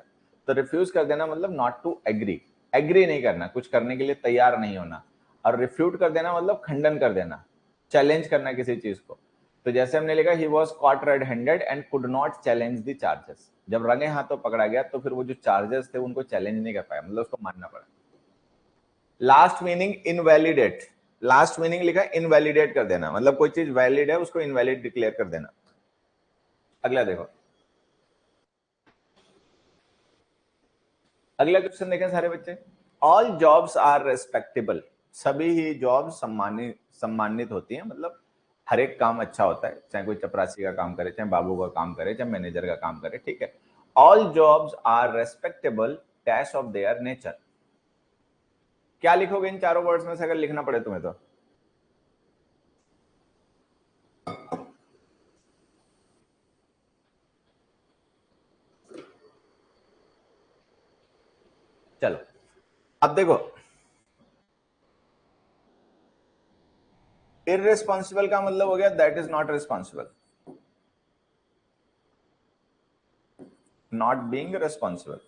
तो रिफ्यूज कर देना मतलब नॉट टू एग्री, एग्री नहीं करना, कुछ करने के लिए तैयार नहीं होना। और रिफ्यूट कर देना मतलब खंडन कर देना, चैलेंज करना किसी चीज को। तो जैसे हमने लिखा he was caught red handed and could not challenge the charges, जब रंगे हाथों पकड़ा गया तो फिर वो जो चार्जेस थे उनको चैलेंज नहीं कर पाया, मतलब उसको मानना पड़ा। Last meaning invalidate, last meaning लिखा इनवैलिडेट कर देना, मतलब कोई चीज वैलिड है उसको इनवैलिड डिक्लेयर कर देना। अगला देखो, अगला क्वेश्चन देखें सारे बच्चे। ऑल जॉब्स आर रेस्पेक्टेबल, सभी ही जॉब सम्मानित सम्मानित होती हैं, मतलब हर एक काम अच्छा होता है, चाहे कोई चपरासी का काम करे, चाहे बाबू का काम करे, चाहे मैनेजर का काम करे। ठीक है, all jobs are respectable dash of their nature. क्या लिखोगे इन चारों वर्ड्स में से अगर लिखना पड़े तुम्हें तो? चलो अब देखो, इररिस्पॉन्सिबल का मतलब हो गया that is not responsible, not being responsible.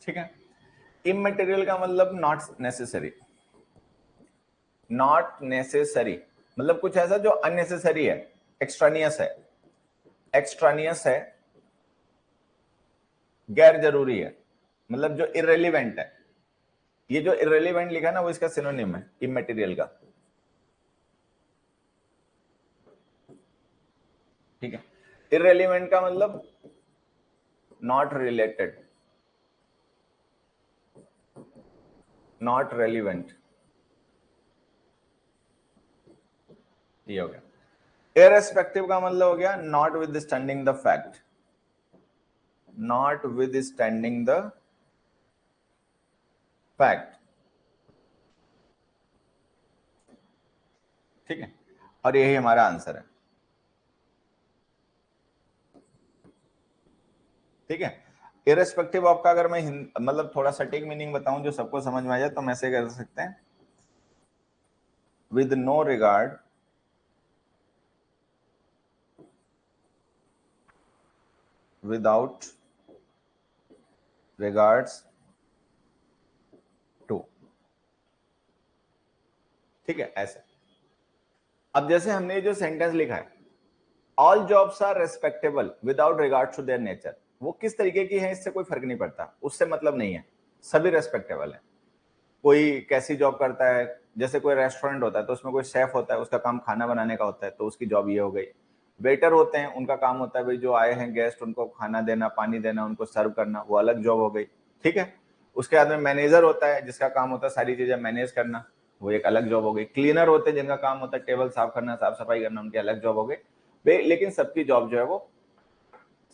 ठीक है, इमटेरियल का मतलब नॉट नेसेसरी, नॉट नेसेसरी मतलब कुछ ऐसा जो अननेसेसरी है, एक्स्ट्रानियस है, एक्स्ट्रानियस है, गैर जरूरी है, मतलब जो इररेलीवेंट है। ये जो इररेलीवेंट लिखा है ना वो इसका सिनोनिम है इमटेरियल का। ठीक है, इररेलीवेंट का मतलब नॉट रिलेटेड, नॉट रेलिवेंट, ये हो गया। इररेस्पेक्टिव का मतलब हो गया not with standing the fact, not with standing the fact. ठीक है, और यही हमारा आंसर है। ठीक है, इररेस्पेक्टिव ऑफ का अगर मैं मतलब थोड़ा सटीक मीनिंग बताऊं जो सबको समझ में आ जाए तो हम ऐसे कर सकते हैं, with no regard, without regards to. ठीक है, ऐसे। अब जैसे हमने जो सेंटेंस लिखा है, all jobs are respectable without regard to their nature, वो किस तरीके की है इससे कोई फर्क नहीं पड़ता, उससे मतलब नहीं है, सभी रेस्पेक्टेबल है। कोई कैसी जॉब करता है, जैसे कोई रेस्टोरेंट होता है तो उसमें कोई शेफ होता है, उसका काम खाना बनाने का होता है तो उसकी जॉब ये हो गई। वेटर होते हैं, उनका काम होता है भाई जो आए हैं गेस्ट उनको खाना देना, पानी देना, उनको सर्व करना, वो अलग जॉब हो गई, ठीक है। उसके बाद में मैनेजर होता है जिसका काम होता है सारी चीजें मैनेज करना, वो एक अलग जॉब हो गई। क्लीनर होते हैं जिनका काम होता है टेबल साफ करना, साफ सफाई करना, उनकी अलग जॉब हो गई। लेकिन सबकी जॉब जो है वो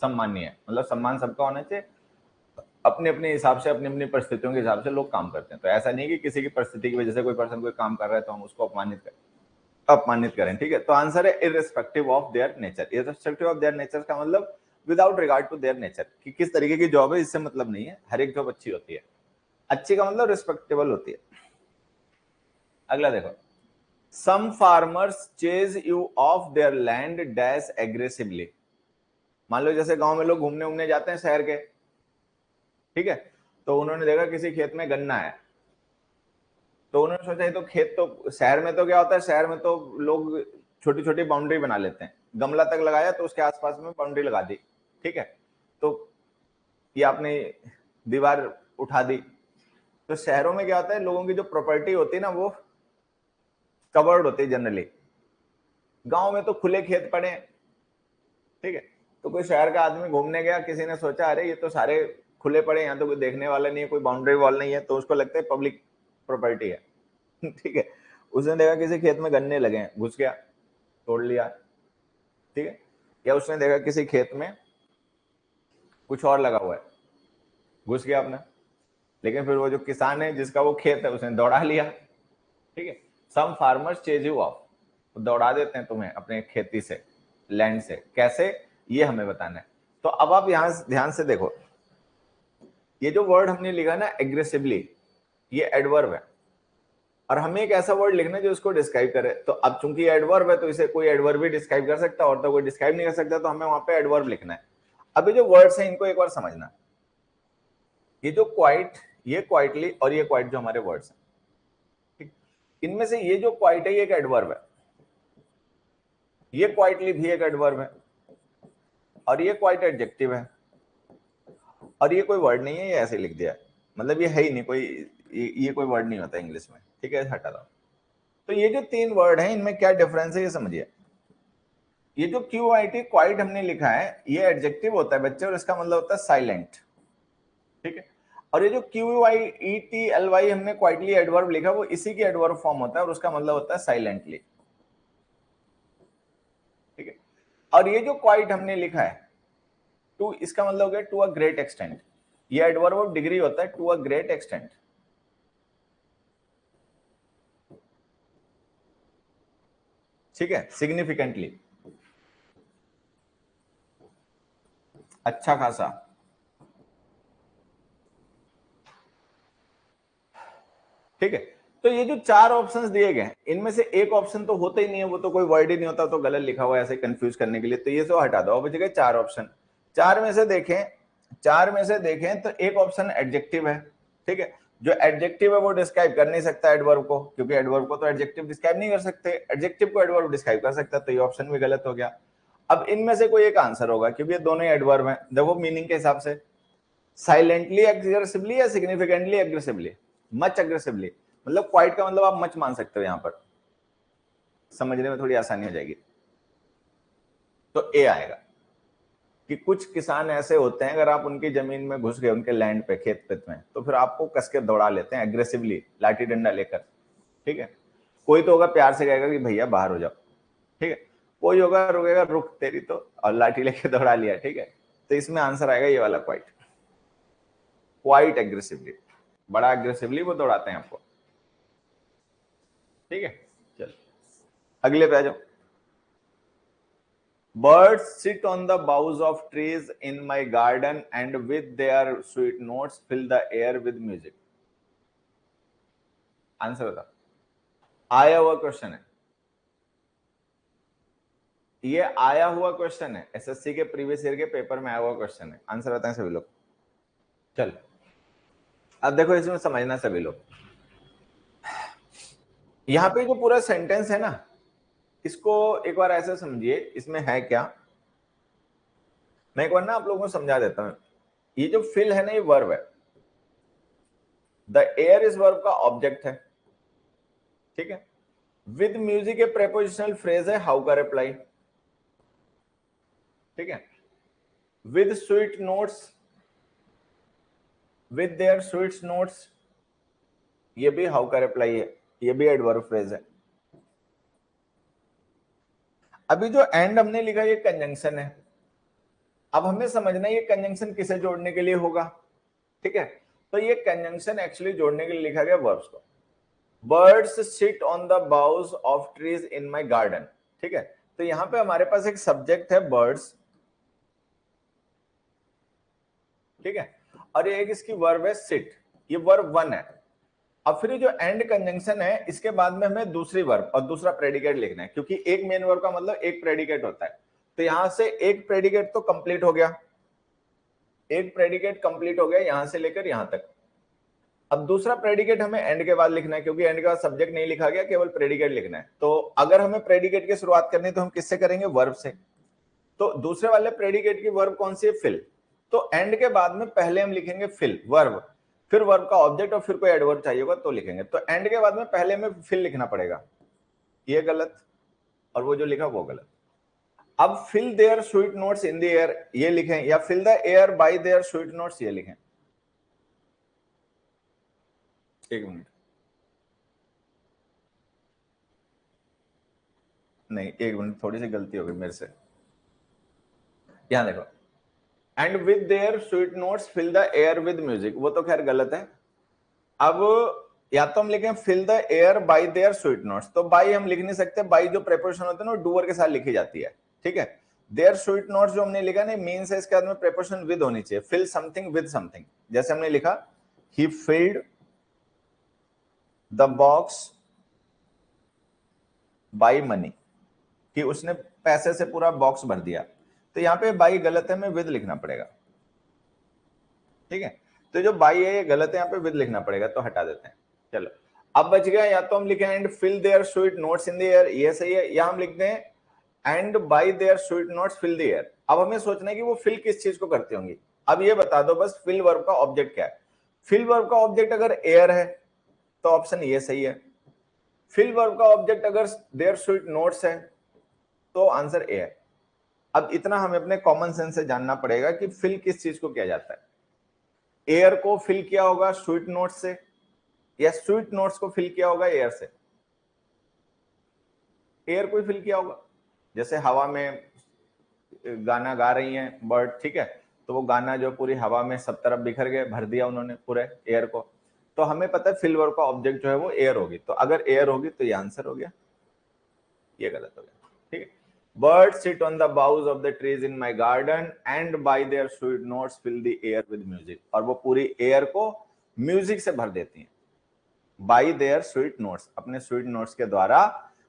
सम्मानीय है, मतलब सम्मान सबका होना चाहिए। अपने अपने हिसाब से, अपनी अपनी परिस्थितियों के हिसाब से लोग काम करते हैं। तो ऐसा नहीं कि किसी की परिस्थिति की वजह से कोई पर्सन कोई काम कर रहा है तो हम उसको अपमानित करें, ठीक है। तो आंसर है irrespective of their nature. Irrespective of their nature का मतलब without regard to their nature, कि किस तरीके की जॉब है इससे मतलब नहीं है, हर एक जॉब अच्छी होती है। अच्छी का मतलब रिस्पेक्टेबल होती है। अगला देखो, some farmers chase you off their land dash aggressively. मान लो जैसे गांव में लोग घूमने उमने जाते हैं शहर के, ठीक है, तो उन्होंने देखा किसी खेत में गन्ना है, तो उन्होंने सोचा ये तो खेत, तो शहर में तो क्या होता है, शहर में तो लोग छोटी छोटी बाउंड्री बना लेते हैं, गमला तक लगाया तो उसके आसपास में बाउंड्री लगा दी, ठीक है। तो ये आपने दीवार उठा दी। तो शहरों में क्या होता है, लोगों की जो प्रॉपर्टी होती है ना वो कवर्ड होती है जनरली। गांव में तो खुले खेत पड़े हैं, ठीक है। तो कोई शहर का आदमी घूमने गया, किसी ने सोचा अरे ये तो सारे खुले पड़े, यहाँ तो कोई देखने वाला नहीं है, कोई बाउंड्री वॉल नहीं है, तो उसको लगता है पब्लिक प्रॉपर्टी है ठीक है। उसने देखा किसी खेत में गन्ने लगे हैं, घुस गया, तोड़ लिया, ठीक है। या उसने देखा किसी खेत में कुछ और लगा हुआ है, घुस गया अपना। लेकिन फिर वो जो किसान है जिसका वो खेत है उसने दौड़ा लिया, ठीक है। सम फार्मर्स चेज यू ऑफ, दौड़ा देते हैं तुम्हें अपने खेती से, लैंड से। कैसे, ये हमें बताना है। तो अब आप यहां ध्यान से देखो, ये जो वर्ड हमने लिखा ना एग्रेसिवली, ये एडवर्ब है, और हमें एक ऐसा वर्ड लिखना है जो इसको डिस्क्राइब करे। तो अब चूंकि एडवर्ब है तो इसे कोई एडवर्ब भी डिस्क्राइब कर सकता है, और तो कोई डिस्क्राइब नहीं कर सकता, तो हमें वहां पे एडवर्ब लिखना है। अभी जो वर्ड्स हैं इनको एक बार समझना, ये जो क्वाइट, ये क्वाइटली और ये क्वाइट जो हमारे वर्ड्स हैं, ठीक, इनमें से ये जो क्वाइट है ये एक एडवर्ब है, ये क्वाइटली भी एक एडवर्ब है, और ये क्वाइट एडजेक्टिव है, और ये कोई वर्ड नहीं है, ये ऐसे लिख दिया, मतलब ये है ही नहीं कोई, ये कोई वर्ड नहीं होता इंग्लिश में, ठीक है, हटा दो। तो ये जो तीन वर्ड हैं इनमें क्या डिफरेंस है ये समझिए। ये जो क्यू आई टी क्वाइट हमने लिखा है ये एडजेक्टिव होता है बच्चे, और इसका मतलब होता है साइलेंट, ठीक है। और ये जो Q I E T L Y हमने क्वाइटली एडवर्ब लिखा वो इसी की एडवर्ब फॉर्म होता है, और उसका मतलब होता है साइलेंटली, ठीक है। और ये जो क्वाइट हमने लिखा है टू, इसका मतलब हो गया टू अ ग्रेट एक्सटेंट, ये एडवर्ब ऑफ डिग्री होता है, टू अ ग्रेट एक्सटेंट, ठीक है, सिग्निफिकेंटली, अच्छा खासा, ठीक है। तो ये जो चार ऑप्शंस दिए गए हैं इनमें से एक ऑप्शन तो होता ही नहीं है, वो तो कोई वर्ड ही नहीं होता, तो गलत लिखा हुआ है ऐसे कंफ्यूज करने के लिए, तो ये तो हटा दो। अब बचेगा चार ऑप्शन, चार में से देखें, चार में से देखें तो एक ऑप्शन एडजेक्टिव है, ठीक है। जो एडजेक्टिव है वो डिस्क्राइब कर नहीं सकता एडवर्ब को, क्योंकि एडवर्ब को तो एडजेक्टिव डिस्क्राइब नहीं कर सकते, एडजेक्टिव को एडवर्ब डिस्क्राइब कर सकता है, तो ये ऑप्शन भी गलत हो गया। अब इनमें से कोई एक आंसर होगा, क्योंकि ये दोनों एडवर्ब हैं, देखो मीनिंग के हिसाब से, साइलेंटली एग्रेसिवली या सिग्निफिकेंटली एग्रेसिवली, मच एग्रेसिवली, मतलब क्वाइट का मतलब आप मच मान सकते हो, यहां पर समझने में थोड़ी आसानी हो जाएगी। तो ए आएगा कि कुछ किसान ऐसे होते हैं अगर आप उनकी जमीन में घुस गए, उनके लैंड पे, खेत पेत में, तो फिर आपको कस के दौड़ा लेते हैं एग्रेसिवली, लाठी डंडा लेकर, ठीक है। कोई तो होगा प्यार से कहेगा कि भैया बाहर हो जाओ, ठीक है। कोई होगा रुकेगा, रुक तेरी तो, और लाठी लेके दौड़ा लिया, ठीक है। तो इसमें आंसर आएगा ये वाला क्वाइट, क्वाइट एग्रेसिवली, बड़ा एग्रेसिवली वो दौड़ाते हैं आपको, ठीक है। चल अगले पे आ जाओ। Birds sit on the boughs of trees in my garden and with their sweet notes fill the air with music. Answer बता, आया हुआ क्वेश्चन है, ये आया हुआ क्वेश्चन है, एसएससी के प्रीवियस ईयर के पेपर में आया हुआ क्वेश्चन है। आंसर बताएं सभी लोग। चल अब देखो इसमें समझना सभी लोग, यहां पे जो पूरा सेंटेंस है ना इसको एक बार ऐसे समझिए, इसमें है क्या, मैं एक बार ना आप लोगों को समझा देता हूं। ये जो फिल है ना ये वर्ब है, द एयर इस वर्ब का ऑब्जेक्ट है, ठीक है। With music A prepositional phrase है हाउ का रिप्लाई, ठीक है, with sweet notes, with their sweet notes, ये भी हाउ का रिप्लाई है, ये भी एडवर्ब फ्रेज है। अभी जो एंड हमने लिखा ये कंजंक्शन है, अब हमें समझना है ये कंजंक्शन किसे जोड़ने के लिए होगा, ठीक है। तो ये कंजंक्शन एक्चुअली जोड़ने के लिए लिखा गया वर्ब्स को। Birds sit on the boughs of trees in my garden, ठीक है। तो यहां पे हमारे पास एक सब्जेक्ट है बर्ड्स, ठीक है, और ये एक इसकी वर्ब है सिट, ये वर्ब 1 है। अब फिर जो एंड कंजंक्शन है इसके बाद में हमें दूसरी वर्ब और दूसरा प्रेडिकेट लिखना है, क्योंकि एक मेन वर्ब का मतलब एक प्रेडिकेट होता है। तो यहां से एक प्रेडिकेट तो कंप्लीट हो गया, एक प्रेडिकेट कंप्लीट हो गया यहां से लेकर यहां तक। अब दूसरा प्रेडिकेट हमें एंड के बाद लिखना है, क्योंकि एंड के बाद सब्जेक्ट नहीं लिखा गया, केवल प्रेडिकेट लिखना है। तो अगर हमें प्रेडिकेट की शुरुआत करनी है तो हम किससे करेंगे, वर्ब से। तो दूसरे वाले प्रेडिकेट की वर्ब कौन सी है, फिल। तो एंड के बाद में पहले हम लिखेंगे फिल वर्ब, फिर वर्ब का ऑब्जेक्ट और फिर कोई एडवर्ब चाहिए होगा तो लिखेंगे। तो एंड के बाद में पहले में फिल लिखना पड़ेगा, ये गलत, और वो जो लिखा वो गलत। अब fill their sweet notes in the air ये लिखें, या fill the air by their sweet notes ये लिखें। एक मिनट, नहीं एक मिनट, थोड़ी सी गलती हो गई मेरे से। यहां देखो, and with their sweet notes fill the air with music, वो तो खैर गलत है। अब या तो हम लिखें fill the air by their sweet notes, तो बाय हम लिख नहीं सकते, बाय जो प्रेपोजिशन होते हैं ना डूअर के साथ लिखी जाती है, ठीक है। देयर स्वीट नोट्स जो हमने लिखा ना मीन्स है, इसके बाद में प्रेपोजिशन विद होनी चाहिए, फिल समथिंग विद समथिंग। जैसे हमने लिखा he filled the box by money, कि उसने पैसे से पूरा बॉक्स भर दिया। तो यहाँ पे बाई गलत है, हमें विद लिखना पड़ेगा, ठीक है। तो जो बाई है ये गलत है, यहाँ पे विद लिखना पड़ेगा, तो हटा देते हैं। चलो अब बच गया, या तो हम लिखें and fill their sweet notes in the air, ये सही है, या हम लिखते हैं and by their sweet notes fill the air. अब हमें सोचना है कि वो फिल किस चीज को करती होंगी। अब ये बता दो बस फिल वर्ब का ऑब्जेक्ट क्या है। फिल वर्ब का ऑब्जेक्ट अगर एयर है तो ऑप्शन ये सही है। फिल वर्ब का ऑब्जेक्ट अगर देयर स्वीट नोट्स है तो आंसर ए है। अब इतना हमें अपने कॉमन सेंस से जानना पड़ेगा कि फिल किस चीज को किया जाता है। एयर को फिल किया होगा स्वीट नोट्स से, या स्वीट नोट्स को फिल किया होगा एयर से। एयर को फिल किया होगा, जैसे हवा में गाना गा रही हैं बर्ड, ठीक है, तो वो गाना जो पूरी हवा में सब तरफ बिखर गए, भर दिया उन्होंने पूरे एयर को। तो हमें पता है फिल वर्ब का ऑब्जेक्ट जो है वो एयर होगी, तो अगर एयर होगी तो ये आंसर हो गया, ये गलत हो गया, ठीक है। Birds sit on the boughs of the trees in my garden and by their sweet notes fill the air with music, और वो पूरी एयर को म्यूजिक से भर देती हैं। By their sweet notes, अपने स्वीट नोट्स के द्वारा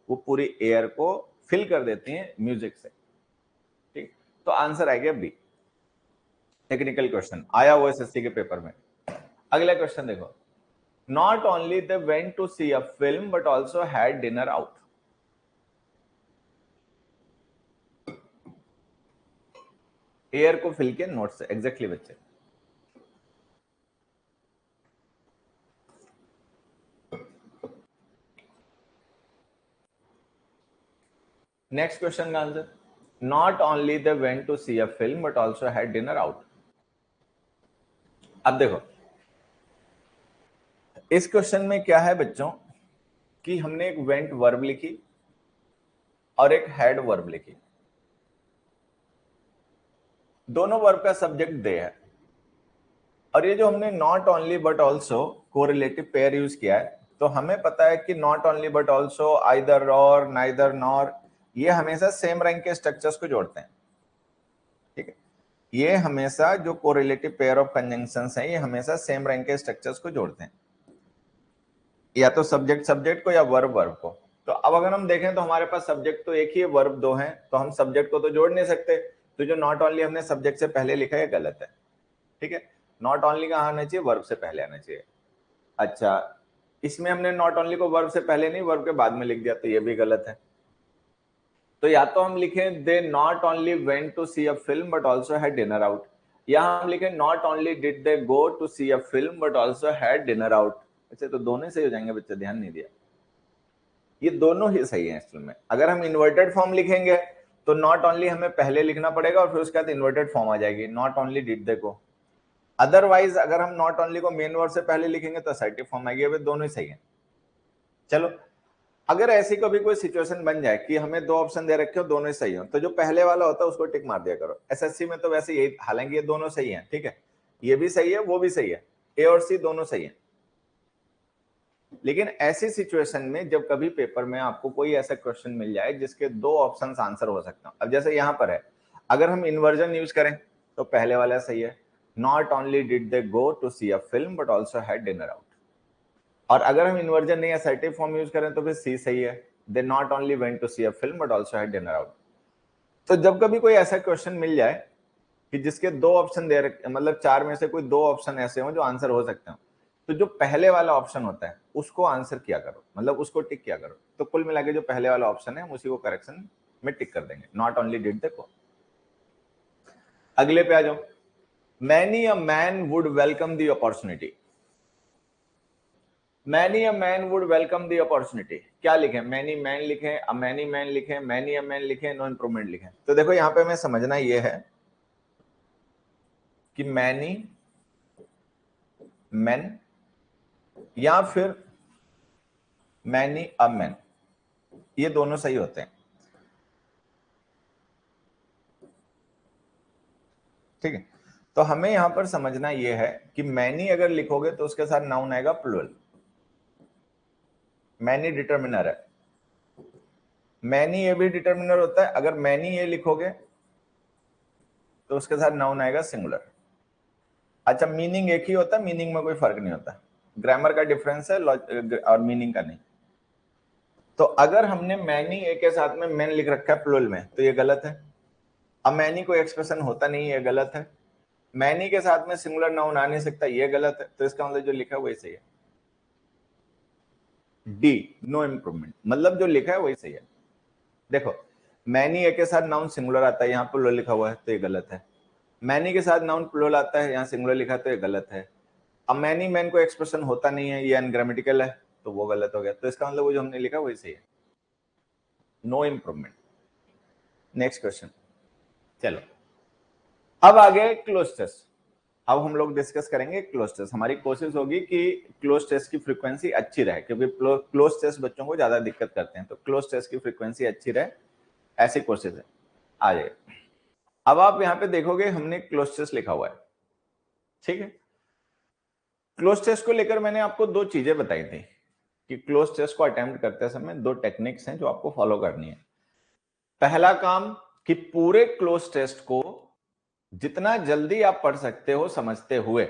वो पूरी एयर को फिल कर देती हैं म्यूजिक से, ठीक। तो आंसर आ गया बी। टेक्निकल क्वेश्चन आया हुआ एसएससी के पेपर में। अगला क्वेश्चन देखो, not only they went to see a film but also had dinner out. Air को फिल के नोट से, एग्जैक्टली बच्चे। नेक्स्ट क्वेश्चन का answer, not only they went to see a film but also had dinner out. अब देखो इस question में क्या है बच्चों, कि हमने एक वेंट वर्ब लिखी और एक हैड वर्ब लिखी। दोनों वर्ब का सब्जेक्ट दे है, और ये जो हमने not only but also correlative pair use किया है, तो हमें पता है कि not only but also, either और, नाइदर नॉर, ये हमेशा सेम रैंक के स्ट्रक्चर्स को जोड़ते हैं, ठीक है। ये हमेशा जो कोरिलेटिव पेयर ऑफ कंजंक्शंस हैं ये हमेशा सेम रैंक के स्ट्रक्चर्स को जोड़ते हैं, या तो सब्जेक्ट सब्जेक्ट को या वर्ब वर्ब को। तो अब अगर हम देखें तो हमारे पास सब्जेक्ट तो एक ही है, वर्ब दो हैं, तो हम सब्जेक्ट को तो जोड़ नहीं सकते। तो जो नॉट ओनली हमने सब्जेक्ट से पहले लिखा है गलत है, ठीक है। नॉट ओनली कहाँ आना चाहिए, वर्ब से पहले आना चाहिए। अच्छा, इसमें हमने नॉट ओनली को वर्ब से पहले नहीं वर्ब के बाद में लिख दिया, तो ये भी गलत है। तो या तो हम लिखें they not only went to see a film but also had dinner out, या हम लिखें not only did they go to see a film but also had dinner out. अच्छा, तो दोनों सही हो जाएंगे बच्चे, ध्यान नहीं दिया, ये दोनों ही सही है एक्चुअल में। अगर हम इन्वर्टेड फॉर्म लिखेंगे तो नॉट ओनली हमें पहले लिखना पड़ेगा और फिर उसके बाद इन्वर्टेड फॉर्म आ जाएगी, not only did they go. Otherwise अगर हम नॉट ओनली को मेन वर्ड से पहले लिखेंगे तो असर्टिव फॉर्म आएगी। अभी दोनों ही सही है। चलो, अगर ऐसी कभी कोई सिचुएशन बन जाए कि हमें दो ऑप्शन दे रखे हो, दोनों ही सही हो, तो जो पहले वाला होता है उसको टिक मार दिया करो। एसएससी में तो वैसे यही, हालांकि ये दोनों सही है, ठीक है, ये भी सही है वो भी सही है, ए और सी दोनों सही है। लेकिन ऐसी सिचुएशन में जब कभी पेपर में आपको कोई ऐसा क्वेश्चन मिल जाए जिसके दो ऑप्शंस आंसर हो सकते हैं, अब जैसे यहां पर है, अगर हम इन्वर्जन यूज करें तो पहले वाला सही है, not only did they go to see a film but also had dinner out. और अगर हम इन्वर्जन नहीं असर्टिव फॉर्म यूज करें तो फिर सी सही है, they not only went to see a film but also had dinner out. तो जब कभी कोई ऐसा क्वेश्चन मिल जाए कि जिसके दो ऑप्शन दे रखे, मतलब चार में से कोई दो ऑप्शन ऐसे हो जो आंसर हो सकते हैं, तो जो पहले वाला ऑप्शन होता है उसको आंसर किया करो, मतलब उसको टिक किया करो। तो कुल मिला के जो पहले वाला ऑप्शन है हम उसी को करेक्शन में टिक कर देंगे, नॉट ओनली डिड दे गो। अगले पे आ जाओ, many a man would welcome the opportunity. Many a man would welcome the opportunity, क्या लिखे, मैनी मैन लिखे, अ मैनी मैन लिखे, मैनी अ मैन लिखे, नो इंप्रूवमेंट लिखे। तो देखो यहां पे हमें समझना ये है कि मैनी मैन या फिर मैनी अ मैन, ये दोनों सही होते हैं, ठीक है। तो हमें यहां पर समझना यह है कि मैनी अगर लिखोगे तो उसके साथ नाउन आएगा प्लूरल, मैनी डिटर्मिनर है, मैनी ये भी डिटर्मिनर होता है, अगर मैनी ये लिखोगे तो उसके साथ नाउन आएगा सिंगुलर। अच्छा, मीनिंग एक ही होता है, मीनिंग में कोई फर्क नहीं होता, ग्रामर का डिफरेंस है और मीनिंग का नहीं। तो अगर हमने मैनी ए के साथ में मैन लिख रखा है प्लूरल में तो ये गलत है, अब मैनी कोई एक्सप्रेशन होता नहीं, ये गलत है, मैनी के साथ में सिंगुलर नाउन आ नहीं सकता, ये गलत है। तो इसका मतलब जो लिखा है वही सही है, डी नो इंप्रूवमेंट, मतलब जो लिखा है वही सही है। देखो, मैनी ए के साथ नाउन सिंगुलर आता है, यहाँ प्लूरल लिखा हुआ है तो ये गलत है, मैनी के साथ नाउन प्लूरल आता है, यहाँ सिंगुलर लिखा तो ये गलत है। अब मैनी मैन को एक्सप्रेशन होता नहीं है, ये अनग्रामेटिकल है तो वो गलत हो गया। तो इसका मतलब वो जो हमने लिखा वही सही है, नो इंप्रूवमेंट। नेक्स्ट क्वेश्चन, चलो अब आगे क्लोज टेस्ट। अब हम लोग डिस्कस करेंगे क्लोज टेस्ट। हमारी कोशिश होगी कि क्लोज टेस्ट की फ्रीक्वेंसी अच्छी रहे, क्योंकि क्लोज टेस्ट बच्चों को ज्यादा दिक्कत करते हैं, तो क्लोज टेस्ट की फ्रीक्वेंसी अच्छी रहे, ऐसी कोशिश है। आ जाए, अब आप यहां पे देखोगे हमने क्लोज टेस्ट लिखा हुआ है, ठीक है। क्लोज टेस्ट को लेकर मैंने आपको दो चीजें बताई थी कि क्लोज टेस्ट को अटेम्प्ट करते समय दो टेक्निक्स हैं जो आपको फॉलो करनी है। पहला काम कि पूरे क्लोज टेस्ट को जितना जल्दी आप पढ़ सकते हो समझते हुए,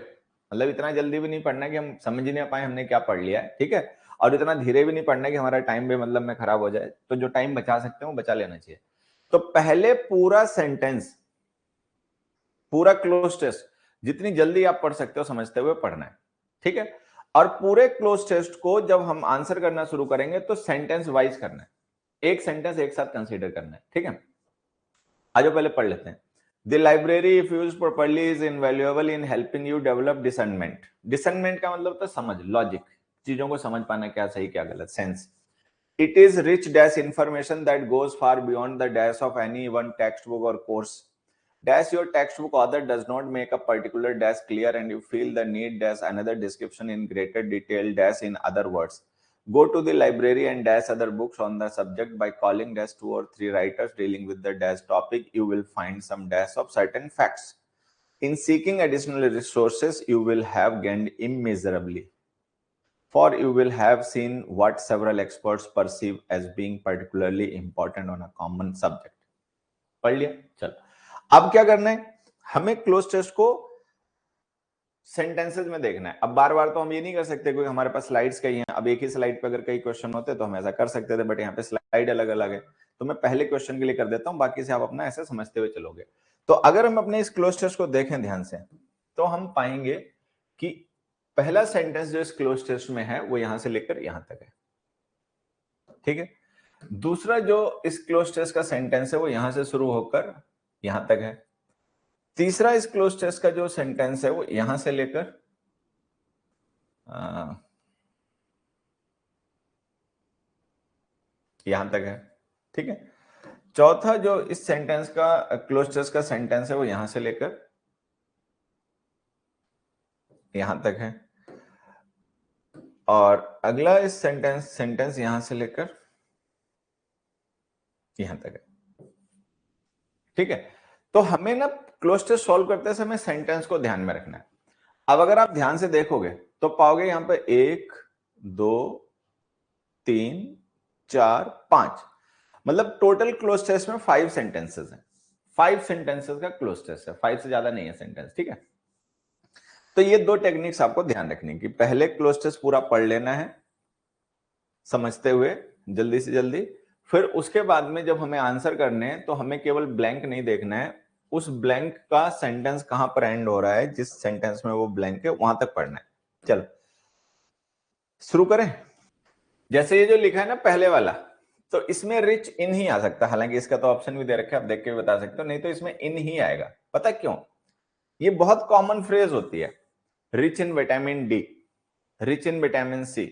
मतलब इतना जल्दी भी नहीं पढ़ना कि हम समझ ही नहीं पाए हमने क्या पढ़ लिया है, ठीक है, और इतना धीरे भी नहीं पढ़ना कि हमारा टाइम भी मतलब में खराब हो जाए। तो जो टाइम बचा सकते हो वो बचा लेना चाहिए। तो पहले पूरा सेंटेंस, पूरा क्लोज टेस्ट जितनी जल्दी आप पढ़ सकते हो समझते हुए पढ़ना है, ठीक है। और पूरे क्लोज टेस्ट को जब हम आंसर करना शुरू करेंगे तो सेंटेंस वाइज करना है, एक सेंटेंस एक साथ कंसीडर करना है, ठीक है। आज पहले पढ़ लेते हैं। The library, if used properly, is invaluable in helping you develop discernment. Discernment का मतलब होता है समझ, लॉजिक, चीजों को समझ पाना क्या सही क्या गलत, sense. It is rich dash information that goes far beyond the dash of any one textbook or course. Dash your textbook author does not make a particular dash clear and you feel the need dash another description in greater detail dash in other words. Go to the library and dash other books on the subject by calling dash 2 or 3 writers dealing with the dash topic. You will find some dash of certain facts. In seeking additional resources, you will have gained immeasurably. For you will have seen what several experts perceive as being particularly important on a common subject. पढ़ लिया, चलो अब क्या करना है, हमें cloze test को sentences में देखना है। अब बार बार तो हम ये नहीं कर सकते क्योंकि हमारे पास स्लाइड्स कई हैं। अब एक ही स्लाइड पे अगर कई क्वेश्चन होते तो हम ऐसा कर सकते थे, बट यहाँ पे स्लाइड अलग अलग है, तो मैं पहले क्वेश्चन के लिए कर देता हूँ, बाकी से आप अपना ऐसे समझते हुए चलोगे। तो अगर हम अपने इस क्लोज टेस्ट को देखें ध्यान से तो हम पाएंगे कि पहला सेंटेंस जो इस क्लोज टेस्ट में है वो यहां से लेकर यहां तक है, ठीक है। दूसरा जो इस क्लोज टेस्ट का सेंटेंस है वो यहां से शुरू होकर यहां तक है। तीसरा इस क्लोज टेस्ट का जो सेंटेंस है वो यहां से लेकर यहां तक है, ठीक है। चौथा जो इस सेंटेंस का क्लोज टेस्ट का सेंटेंस है वो यहां से लेकर यहां तक है, और अगला इस सेंटेंस यहां से लेकर यहां तक है। ठीक है, तो हमें ना क्लोज टेस्ट सॉल्व करते समय सेंटेंस को ध्यान में रखना है। अब अगर आप ध्यान से देखोगे तो पाओगे यहां पे 1 2 3 4 5, मतलब टोटल क्लोज टेस्ट में 5 सेंटेंसेस हैं। 5 सेंटेंसेस का क्लोज टेस्ट है, 5 से ज्यादा नहीं है सेंटेंस। ठीक है, तो ये दो टेक्निक्स आपको ध्यान रखनी कि पहले क्लोज टेस्ट पूरा पढ़ लेना है समझते हुए जल्दी से जल्दी, फिर उसके बाद में जब हमें आंसर करने हैं तो हमें केवल ब्लैंक नहीं देखना है, उस ब्लैंक का सेंटेंस कहां पर एंड हो रहा है, जिस सेंटेंस में वो ब्लैंक है वहां तक पढ़ना है। चलो शुरू करें। जैसे ये जो लिखा है ना पहले वाला, तो इसमें रिच इन ही आ सकता है, हालांकि इसका तो ऑप्शन भी दे रखा है, आप देख के भी बता सकते हो, नहीं तो इसमें इन ही आएगा। पता क्यों? ये बहुत कॉमन फ्रेज होती है, rich in vitamin D, rich in vitamin C,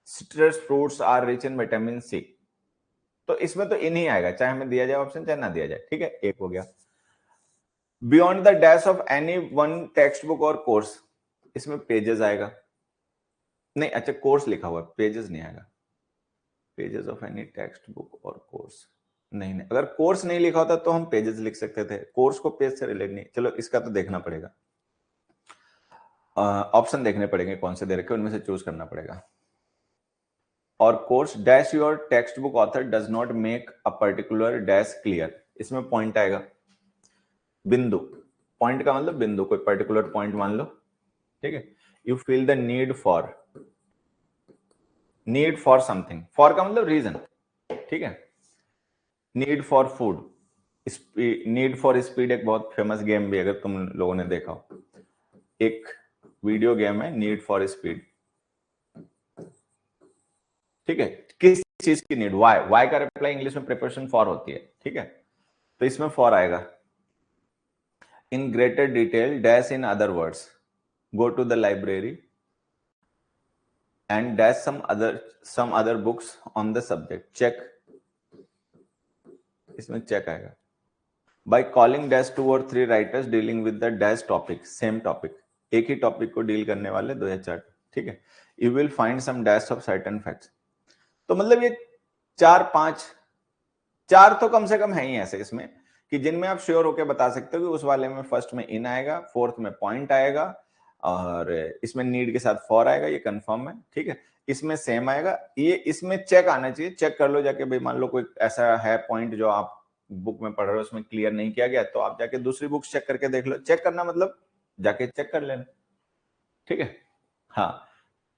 citrus fruits are rich in vitamin C, तो इसमें तो इन ही आएगा, चाहे हमें दिया जाए ऑप्शन चाहे ना दिया जाए। ठीक है, एक हो गया। Beyond the dash of any one text book और कोर्स, इसमें पेजेस आएगा नहीं, अच्छा कोर्स लिखा हुआ है, पेजेस नहीं आएगा। Pages of any text book और कोर्स, नहीं नहीं, अगर कोर्स नहीं लिखा होता तो हम पेजेस लिख सकते थे, कोर्स को पेज से रिलेट नहीं। चलो इसका तो देखना पड़ेगा, ऑप्शन देखने पड़ेंगे कौन से दे रखे, उनमें से चूज करना पड़ेगा। और course dash your text book author does not make a particular dash clear, इसमें पॉइंट आएगा। बिंदु, पॉइंट का मतलब बिंदु, कोई पर्टिकुलर पॉइंट मान लो। ठीक है, you feel the need for, need for something, for का मतलब रीजन। ठीक है, need for food, need for speed एक बहुत फेमस गेम भी अगर तुम लोगों ने देखा हो, एक वीडियो गेम है नीड फॉर स्पीड। ठीक है, किस चीज की नीड, वाई, वाई का रिप्लाई इंग्लिश में प्रिपरेशन फॉर होती है। ठीक है, तो इसमें फॉर आएगा। In greater detail dash in other words, go to the library and dash some other books on the subject, check, इसमें check आएगा। by calling dash 2 or 3 writers dealing with the dash topic, same topic, एक ही topic को deal करने वाले 2 या 4। ठीक है, you will find some dash of certain facts, तो मतलब ये 4 तो कम से कम है ही ऐसे इसमें कि जिनमें आप श्योर होके बता सकते हो कि उस वाले में फर्स्ट में इन आएगा, फोर्थ में पॉइंट आएगा, और इसमें नीड के साथ फॉर आएगा, ये कंफर्म है। ठीक है, इसमें सेम आएगा, ये इसमें चेक आना चाहिए, चेक कर लो जाके भाई, मान लो कोई ऐसा है पॉइंट जो आप बुक में पढ़ रहे हो उसमें क्लियर नहीं किया गया, तो आप जाके दूसरी बुक चेक करके देख लो। चेक करना मतलब जाके चेक कर लेना। ठीक है, हाँ,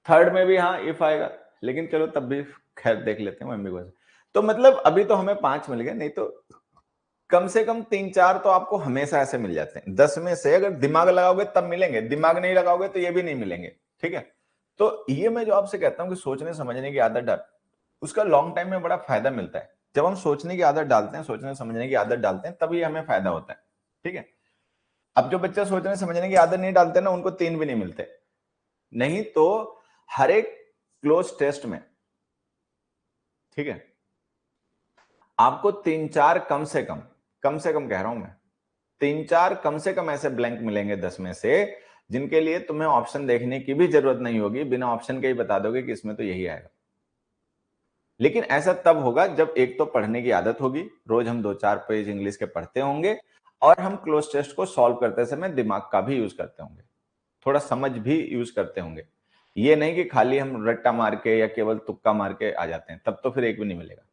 थर्ड में भी हाँ इफ आएगा, लेकिन चलो तब भी खैर देख लेते हैं मम्मी को। तो मतलब अभी तो हमें 5 मिल गए, नहीं तो कम से कम 3-4 तो आपको हमेशा ऐसे मिल जाते हैं। 10 में से अगर दिमाग लगाओगे तब मिलेंगे, दिमाग नहीं लगाओगे तो ये भी नहीं मिलेंगे। ठीक है, तो ये मैं जो आपसे कहता हूं कि सोचने समझने की आदत डाल, उसका लॉन्ग टाइम में बड़ा फायदा मिलता है। जब हम सोचने की आदत डालते हैं, सोचने समझने की आदत डालते हैं, तभी हमें फायदा होता है। ठीक है, अब जो बच्चे सोचने समझने की आदत नहीं डालते ना, उनको 3 भी नहीं मिलते। नहीं तो हर एक क्लोज टेस्ट में, ठीक है, आपको 3-4 कम से कम कह रहा हूं मैं, 3-4 कम से कम ऐसे ब्लैंक मिलेंगे 10 में से, जिनके लिए तुम्हें ऑप्शन देखने की भी जरूरत नहीं होगी, बिना ऑप्शन के ही बता दोगे कि इसमें तो यही आएगा। लेकिन ऐसा तब होगा जब एक तो पढ़ने की आदत होगी, रोज हम 2-4 पेज इंग्लिश के पढ़ते होंगे, और हम क्लोज टेस्ट को सॉल्व करते समय दिमाग का भी यूज करते होंगे, थोड़ा समझ भी यूज करते होंगे। ये नहीं कि खाली हम रट्टा मार के या केवल तुक्का मार के आ जाते हैं, तब तो फिर एक भी नहीं मिलेगा।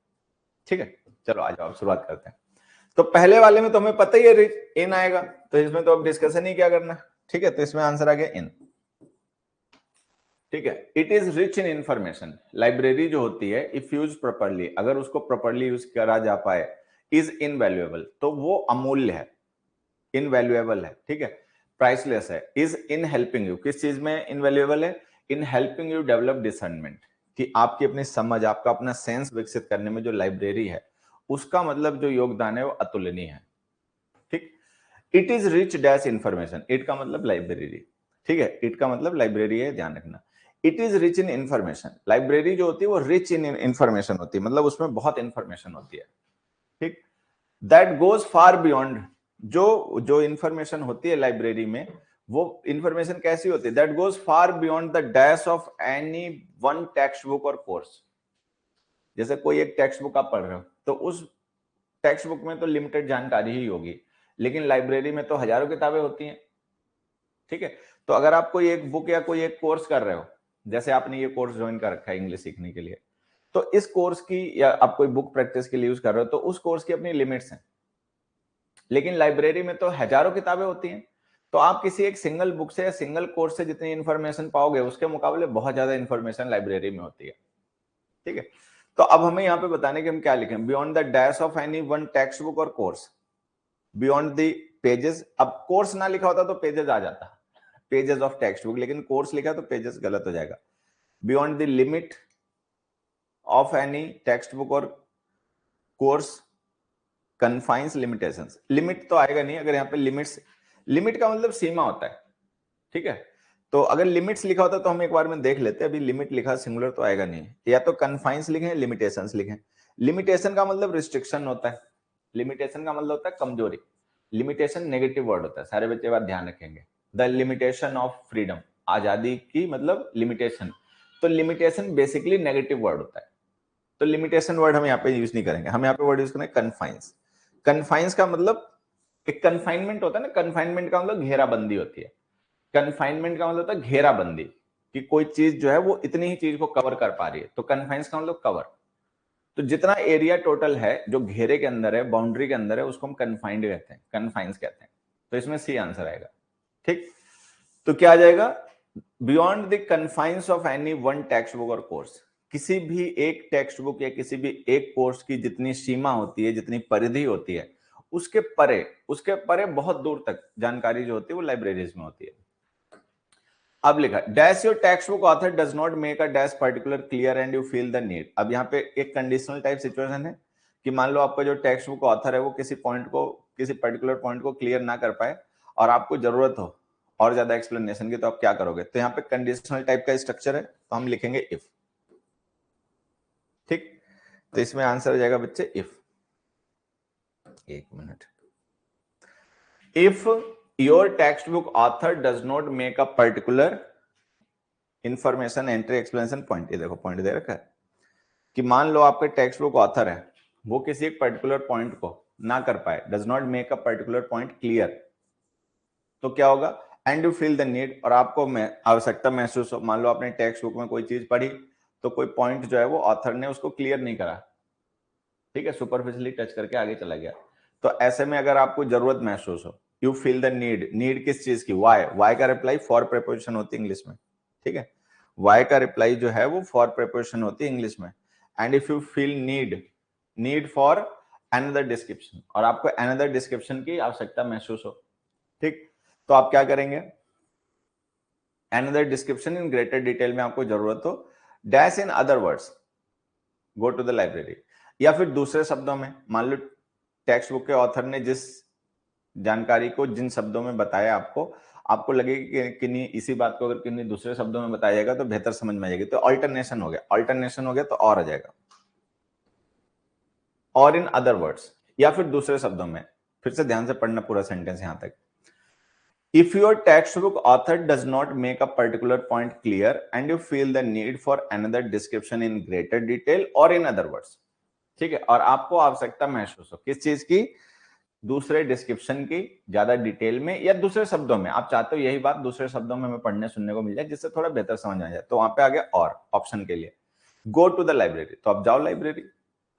ठीक है, चलो आ जाओ, शुरुआत करते हैं। तो पहले वाले में तो हमें पता ही है इन आएगा, तो इसमें तो अब डिस्कशन ही क्या करना। ठीक है, तो इसमें आंसर आ गया इन। ठीक है, it is rich in information, library जो होती है इफ यूज प्रॉपर्ली, अगर उसको प्रॉपर्ली यूज करा जा पाए, इज इनवैल्यूएबल, तो वो अमूल्य है, इनवैल्यूएबल है। ठीक है, प्राइसलेस है। इज इन हेल्पिंग यू, किस चीज में इनवैल्यूएबल है? In helping you develop discernment, कि आपकी अपनी समझ, आपका अपना सेंस विकसित करने में जो लाइब्रेरी है उसका मतलब जो योगदान है वो अतुलनीय है। ठीक, it is rich dash information, it का मतलब लाइब्रेरी। ठीक है, इट का मतलब लाइब्रेरी है, ध्यान रखना। It is rich in information, library जो होती है वो रिच इन इंफॉर्मेशन होती है, मतलब उसमें बहुत इंफॉर्मेशन होती है। ठीक, दैट गोज फार बियॉन्ड, जो जो इंफॉर्मेशन होती है लाइब्रेरी में, वो इंफॉर्मेशन कैसी होती है, that goes far beyond the dash of any one text book और कोर्स। जैसे कोई एक टेक्स्ट बुक आप पढ़ रहे हो तो उस टेक्स्ट बुक में तो लिमिटेड जानकारी ही होगी, लेकिन लाइब्रेरी में तो हजारों किताबें होती हैं, ठीक है। तो अगर आप कोई एक बुक या कोई एक कोर्स कर रहे हो, जैसे आपने ये कोर्स ज्वाइन कर रखा है इंग्लिश सीखने के लिए, तो इस कोर्स की या आप कोई बुक प्रैक्टिस के लिए यूज कर रहे हो तो उस कोर्स की अपनी लिमिट्स हैं, लेकिन लाइब्रेरी में तो हजारों किताबें होती हैं। तो आप किसी एक सिंगल बुक से या सिंगल कोर्स से जितनी इंफॉर्मेशन पाओगे उसके मुकाबले बहुत ज्यादा इंफॉर्मेशन लाइब्रेरी में होती है, ठीक है। तो अब हमें यहाँ पे बताने कि हम क्या लिखें, beyond the dash of any one text book और कोर्स, बियॉन्ड द पेजेस। अब कोर्स ना लिखा होता तो पेजेस आ जाता, पेजेस ऑफ टेक्स्ट बुक, लेकिन कोर्स लिखा तो पेजेस गलत हो जाएगा। Beyond the limit of any text book और कोर्स कन्फाइंस लिमिटेशंस। लिमिट तो आएगा नहीं, अगर यहाँ पे लिमिट्स, लिमिट का मतलब सीमा होता है, ठीक है। तो अगर लिमिट्स लिखा होता तो हम एक बार में देख लेते, अभी लिमिट लिखा सिंगुलर तो आएगा नहीं, या तो कन्फाइंस लिखें लिमिटेशंस लिखें। लिमिटेशन का मतलब रिस्ट्रिक्शन होता है, लिमिटेशन का मतलब होता है कमजोरी। लिमिटेशन नेगेटिव वर्ड होता है, सारे बच्चे बात ध्यान रखेंगे। द लिमिटेशन ऑफ फ्रीडम, आजादी की मतलब लिमिटेशन, तो लिमिटेशन बेसिकली नेगेटिव वर्ड होता है, तो लिमिटेशन वर्ड हम यहाँ पे यूज नहीं करेंगे, हम यहाँ पे वर्ड यूज करेंगे कन्फाइंस। कन्फाइंस का मतलब एक कन्फाइनमेंट होता है ना, कन्फाइनमेंट का मतलब घेराबंदी होती है, कन्फाइनमेंट का मतलब होता है घेराबंदी, कि कोई चीज जो है वो इतनी ही चीज को कवर कर पा रही है, तो कन्फाइंस का मतलब कवर। तो जितना एरिया टोटल है जो घेरे के अंदर है, बाउंड्री के अंदर है, उसको हम कन्फाइंड कहते हैं, कन्फाइंस कहते हैं। तो इसमें सी आंसर आएगा, ठीक। तो क्या आ जाएगा, beyond the confines of any one text book और कोर्स, किसी भी एक टेक्स्ट बुक या किसी भी एक कोर्स की जितनी सीमा होती है, जितनी परिधि होती है, उसके परे बहुत दूर तक जानकारी जो होती है वो लाइब्रेरीज में होती है। अब लिखा dash your text book author does not make a dash particular clear and you feel the need. अब यहाँ पे एक कंडीशनल टाइप सिचुएशन है कि मान लो आपका जो टेक्स्ट बुक ऑथर है वो किसी पॉइंट को, किसी पर्टिकुलर पॉइंट को क्लियर ना कर पाए और आपको जरूरत हो और ज्यादा एक्सप्लेनेशन की, तो आप क्या करोगे। तो यहाँ पे कंडीशनल टाइप का स्ट्रक्चर है, तो हम लिखेंगे इफ, ठीक। तो इसमें आंसर हो जाएगा बच्चे इफ। एक minute, if your text book author does not make a particular information entry explanation point, ये देखो पॉइंट दे रखा है कि मान लो आपके टेक्स्ट बुक ऑथर है वो किसी एक पर्टिकुलर पॉइंट को ना कर पाए, does not make a particular point clear, तो क्या होगा, and you feel the need, और आपको आवश्यकता महसूस हो, मान लो आपने टेक्स्ट बुक में कोई चीज पढ़ी तो कोई पॉइंट जो है वो ऑथर ने उसको क्लियर नहीं करा, ठीक है, सुपरफिशियली टच करके आगे चला गया, तो ऐसे में अगर आपको जरूरत महसूस हो, you feel the need, need किस चीज की, वाई का रिप्लाई फॉर प्रीपोजिशन होती है इंग्लिश में, ठीक है, वाई का रिप्लाई जो है वो फॉर प्रीपोजिशन होती है इंग्लिश में। And if you feel need, need for another description, और आपको अनदर डिस्क्रिप्शन की आवश्यकता महसूस हो, ठीक, तो आप क्या करेंगे, another description in greater detail में आपको जरूरत हो, dash in other words go to the library, या फिर दूसरे शब्दों में मान लो टेक्स्ट बुक के ऑथर ने जिस जानकारी को जिन शब्दों में बताया आपको लगे कि नहीं इसी बात को अगर किन्हीं दूसरे शब्दों में बताया जाएगा तो बेहतर समझ में आएगी, तो अल्टरनेशन हो गया, अल्टरनेशन हो गया तो और आ जाएगा, और इन अदर वर्ड्स, या फिर दूसरे शब्दों में, फिर से ध्यान से पढ़ना पूरा सेंटेंस यहां तक। If your textbook author does not make a particular point clear and you feel the need for another description in greater detail or in other words, ठीक है, और आपको आवश्यकता महसूस हो किस चीज की, दूसरे डिस्क्रिप्शन की ज्यादा डिटेल में, या दूसरे शब्दों में आप चाहते हो यही बात दूसरे शब्दों में हमें पढ़ने सुनने को मिल जाए जिससे थोड़ा बेहतर समझ आ जाए, तो वहां पे आ गया और ऑप्शन के लिए गो टू द लाइब्रेरी, तो आप जाओ लाइब्रेरी,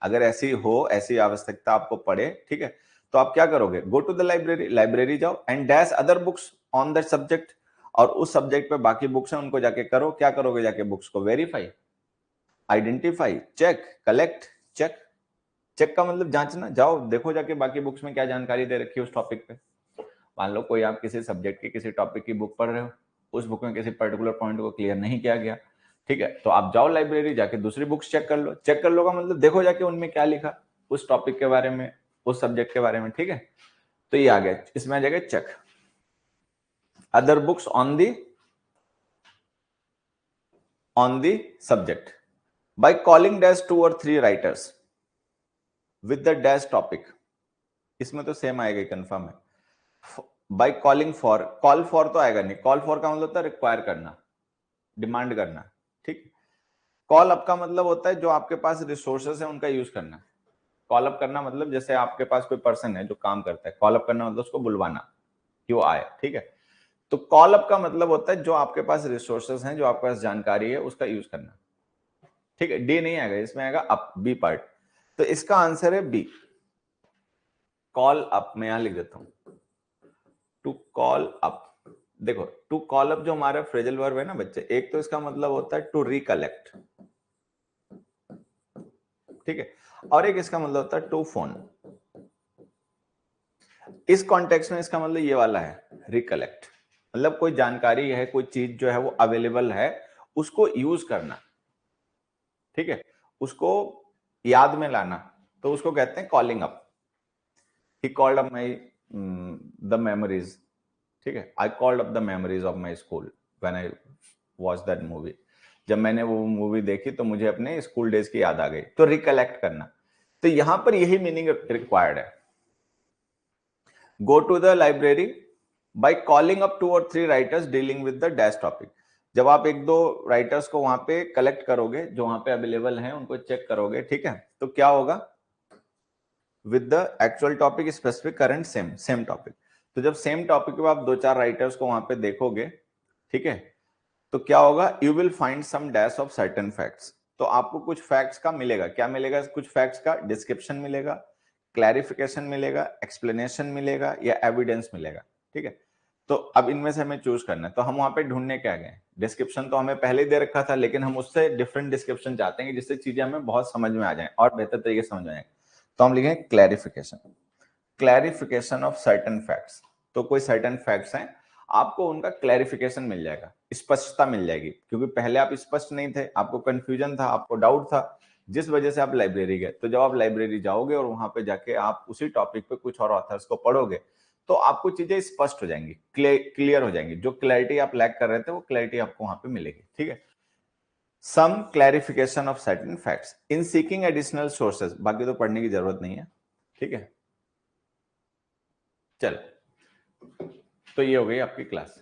अगर ऐसी हो, ऐसी आवश्यकता आपको पड़े, ठीक है, तो आप क्या करोगे, go to the library, library जाओ and dash other books on that subject, और उस सब्जेक्ट पे बाकी बुक्स हैं उनको जाके करो, क्या करोगे जाके, बुक्स को verify, identify, check, collect, check, check का मतलब जांचना, जाओ देखो जाके बाकी बुक्स में क्या जानकारी दे रखी है उस टॉपिक पे। मान लो कोई आप किसी सब्जेक्ट की किसी टॉपिक की बुक पढ़ रहे हो, उस बुक में किसी पर्टिकुलर पॉइंट को क्लियर नहीं किया गया, ठीक है, तो आप जाओ लाइब्रेरी जाके दूसरी बुक्स चेक कर लो, चेक कर लो का मतलब देखो जाके उनमें क्या लिखा उस टॉपिक के बारे में, उस सब्जेक्ट के बारे में, ठीक है, तो ये आ गया, इसमें आ जाएगा check other books on the subject by calling dash 2 or 3 writers with the dash topic, इसमें तो सेम आएगा, कंफर्म है। By calling for, call for तो आएगा नहीं, कॉल फॉर का मतलब होता है रिक्वायर करना, डिमांड करना, ठीक। कॉल अप का मतलब होता है जो आपके पास रिसोर्सेस है उनका यूज करना। कॉल अप करना मतलब जैसे आपके पास कोई पर्सन है जो काम करता है, कॉल अप करना मतलब उसको बुलवाना कि वो आए, ठीक है। तो कॉल अप का मतलब होता है जो आपके पास रिसोर्सेस हैं, जो आपके पास जानकारी है, उसका यूज करना, ठीक है। डी नहीं आएगा इसमें, आएगा अप, बी पार्ट। तो इसका आंसर है बी, कॉल अप। मैं यहां लिख देता हूं, टू कॉल अप। देखो टू कॉल अप जो हमारा फ्रेजल वर्ब है ना बच्चे, एक तो इसका मतलब होता है टू रिकलेक्ट, ठीक है, और एक इसका मतलब होता है टू फोन। इस कॉन्टेक्स्ट में इसका मतलब ये वाला है, रिकलेक्ट, मतलब कोई जानकारी है, कोई चीज जो है वो अवेलेबल है, उसको यूज करना, ठीक है, उसको याद में लाना, तो उसको कहते हैं calling up. He called up my the memories, ठीक है, I called up the memories of my school when I watch that movie. जब मैंने वो मूवी देखी तो मुझे अपने स्कूल डेज की याद आ गई, तो रिकलेक्ट करना। तो यहां पर यही मीनिंग रिक्वायर्ड है। Go to the library by calling up 2 or 3 writers dealing with the dash topic. जब आप 1-2 राइटर्स को वहां पे कलेक्ट करोगे, जो वहां पे अवेलेबल हैं, उनको चेक करोगे, ठीक है, तो क्या होगा, with the actual topic specific current same, same topic. तो जब सेम टॉपिक पे आप 2-4 राइटर्स को वहां पे देखोगे, ठीक है, तो क्या होगा, you will find some dash of certain facts. तो आपको कुछ फैक्ट्स का मिलेगा, क्या मिलेगा, कुछ फैक्ट्स का डिस्क्रिप्शन मिलेगा, क्लैरिफिकेशन मिलेगा, एक्सप्लेनेशन मिलेगा, या एविडेंस मिलेगा, ठीक है। तो अब इनमें से हमें चूज करना है, तो हम वहां पे ढूंढने क्या गए, डिस्क्रिप्शन तो हमें पहले दे रखा था, लेकिन हम उससे डिफरेंट डिस्क्रिप्शन चाहते हैं जिससे चीजें हमें बहुत समझ में आ जाए और बेहतर तरीके से समझ में आए। तो हम लिखेंगे clarification, clarification of certain facts. तो कोई सर्टेन फैक्ट्स हैं, आपको उनका क्लैरिफिकेशन मिल जाएगा, स्पष्टता मिल जाएगी, क्योंकि पहले आप स्पष्ट नहीं थे, आपको कंफ्यूजन था, आपको डाउट था, जिस वजह से आप लाइब्रेरी गए। तो जब आप लाइब्रेरी जाओगे और वहां पे जाके आप उसी टॉपिक पे कुछ और ऑथर्स को पढ़ोगे, तो आपको चीजें स्पष्ट हो जाएंगी, क्लियर हो जाएंगी। जो क्लैरिटी आप लैक कर रहे थे वो क्लैरिटी आपको वहां पे मिलेगी, ठीक है। Some clarification of certain facts in seeking additional sources, बाकी तो पढ़ने की जरूरत नहीं है, ठीक है। चल, तो ये हो गई आपकी क्लास।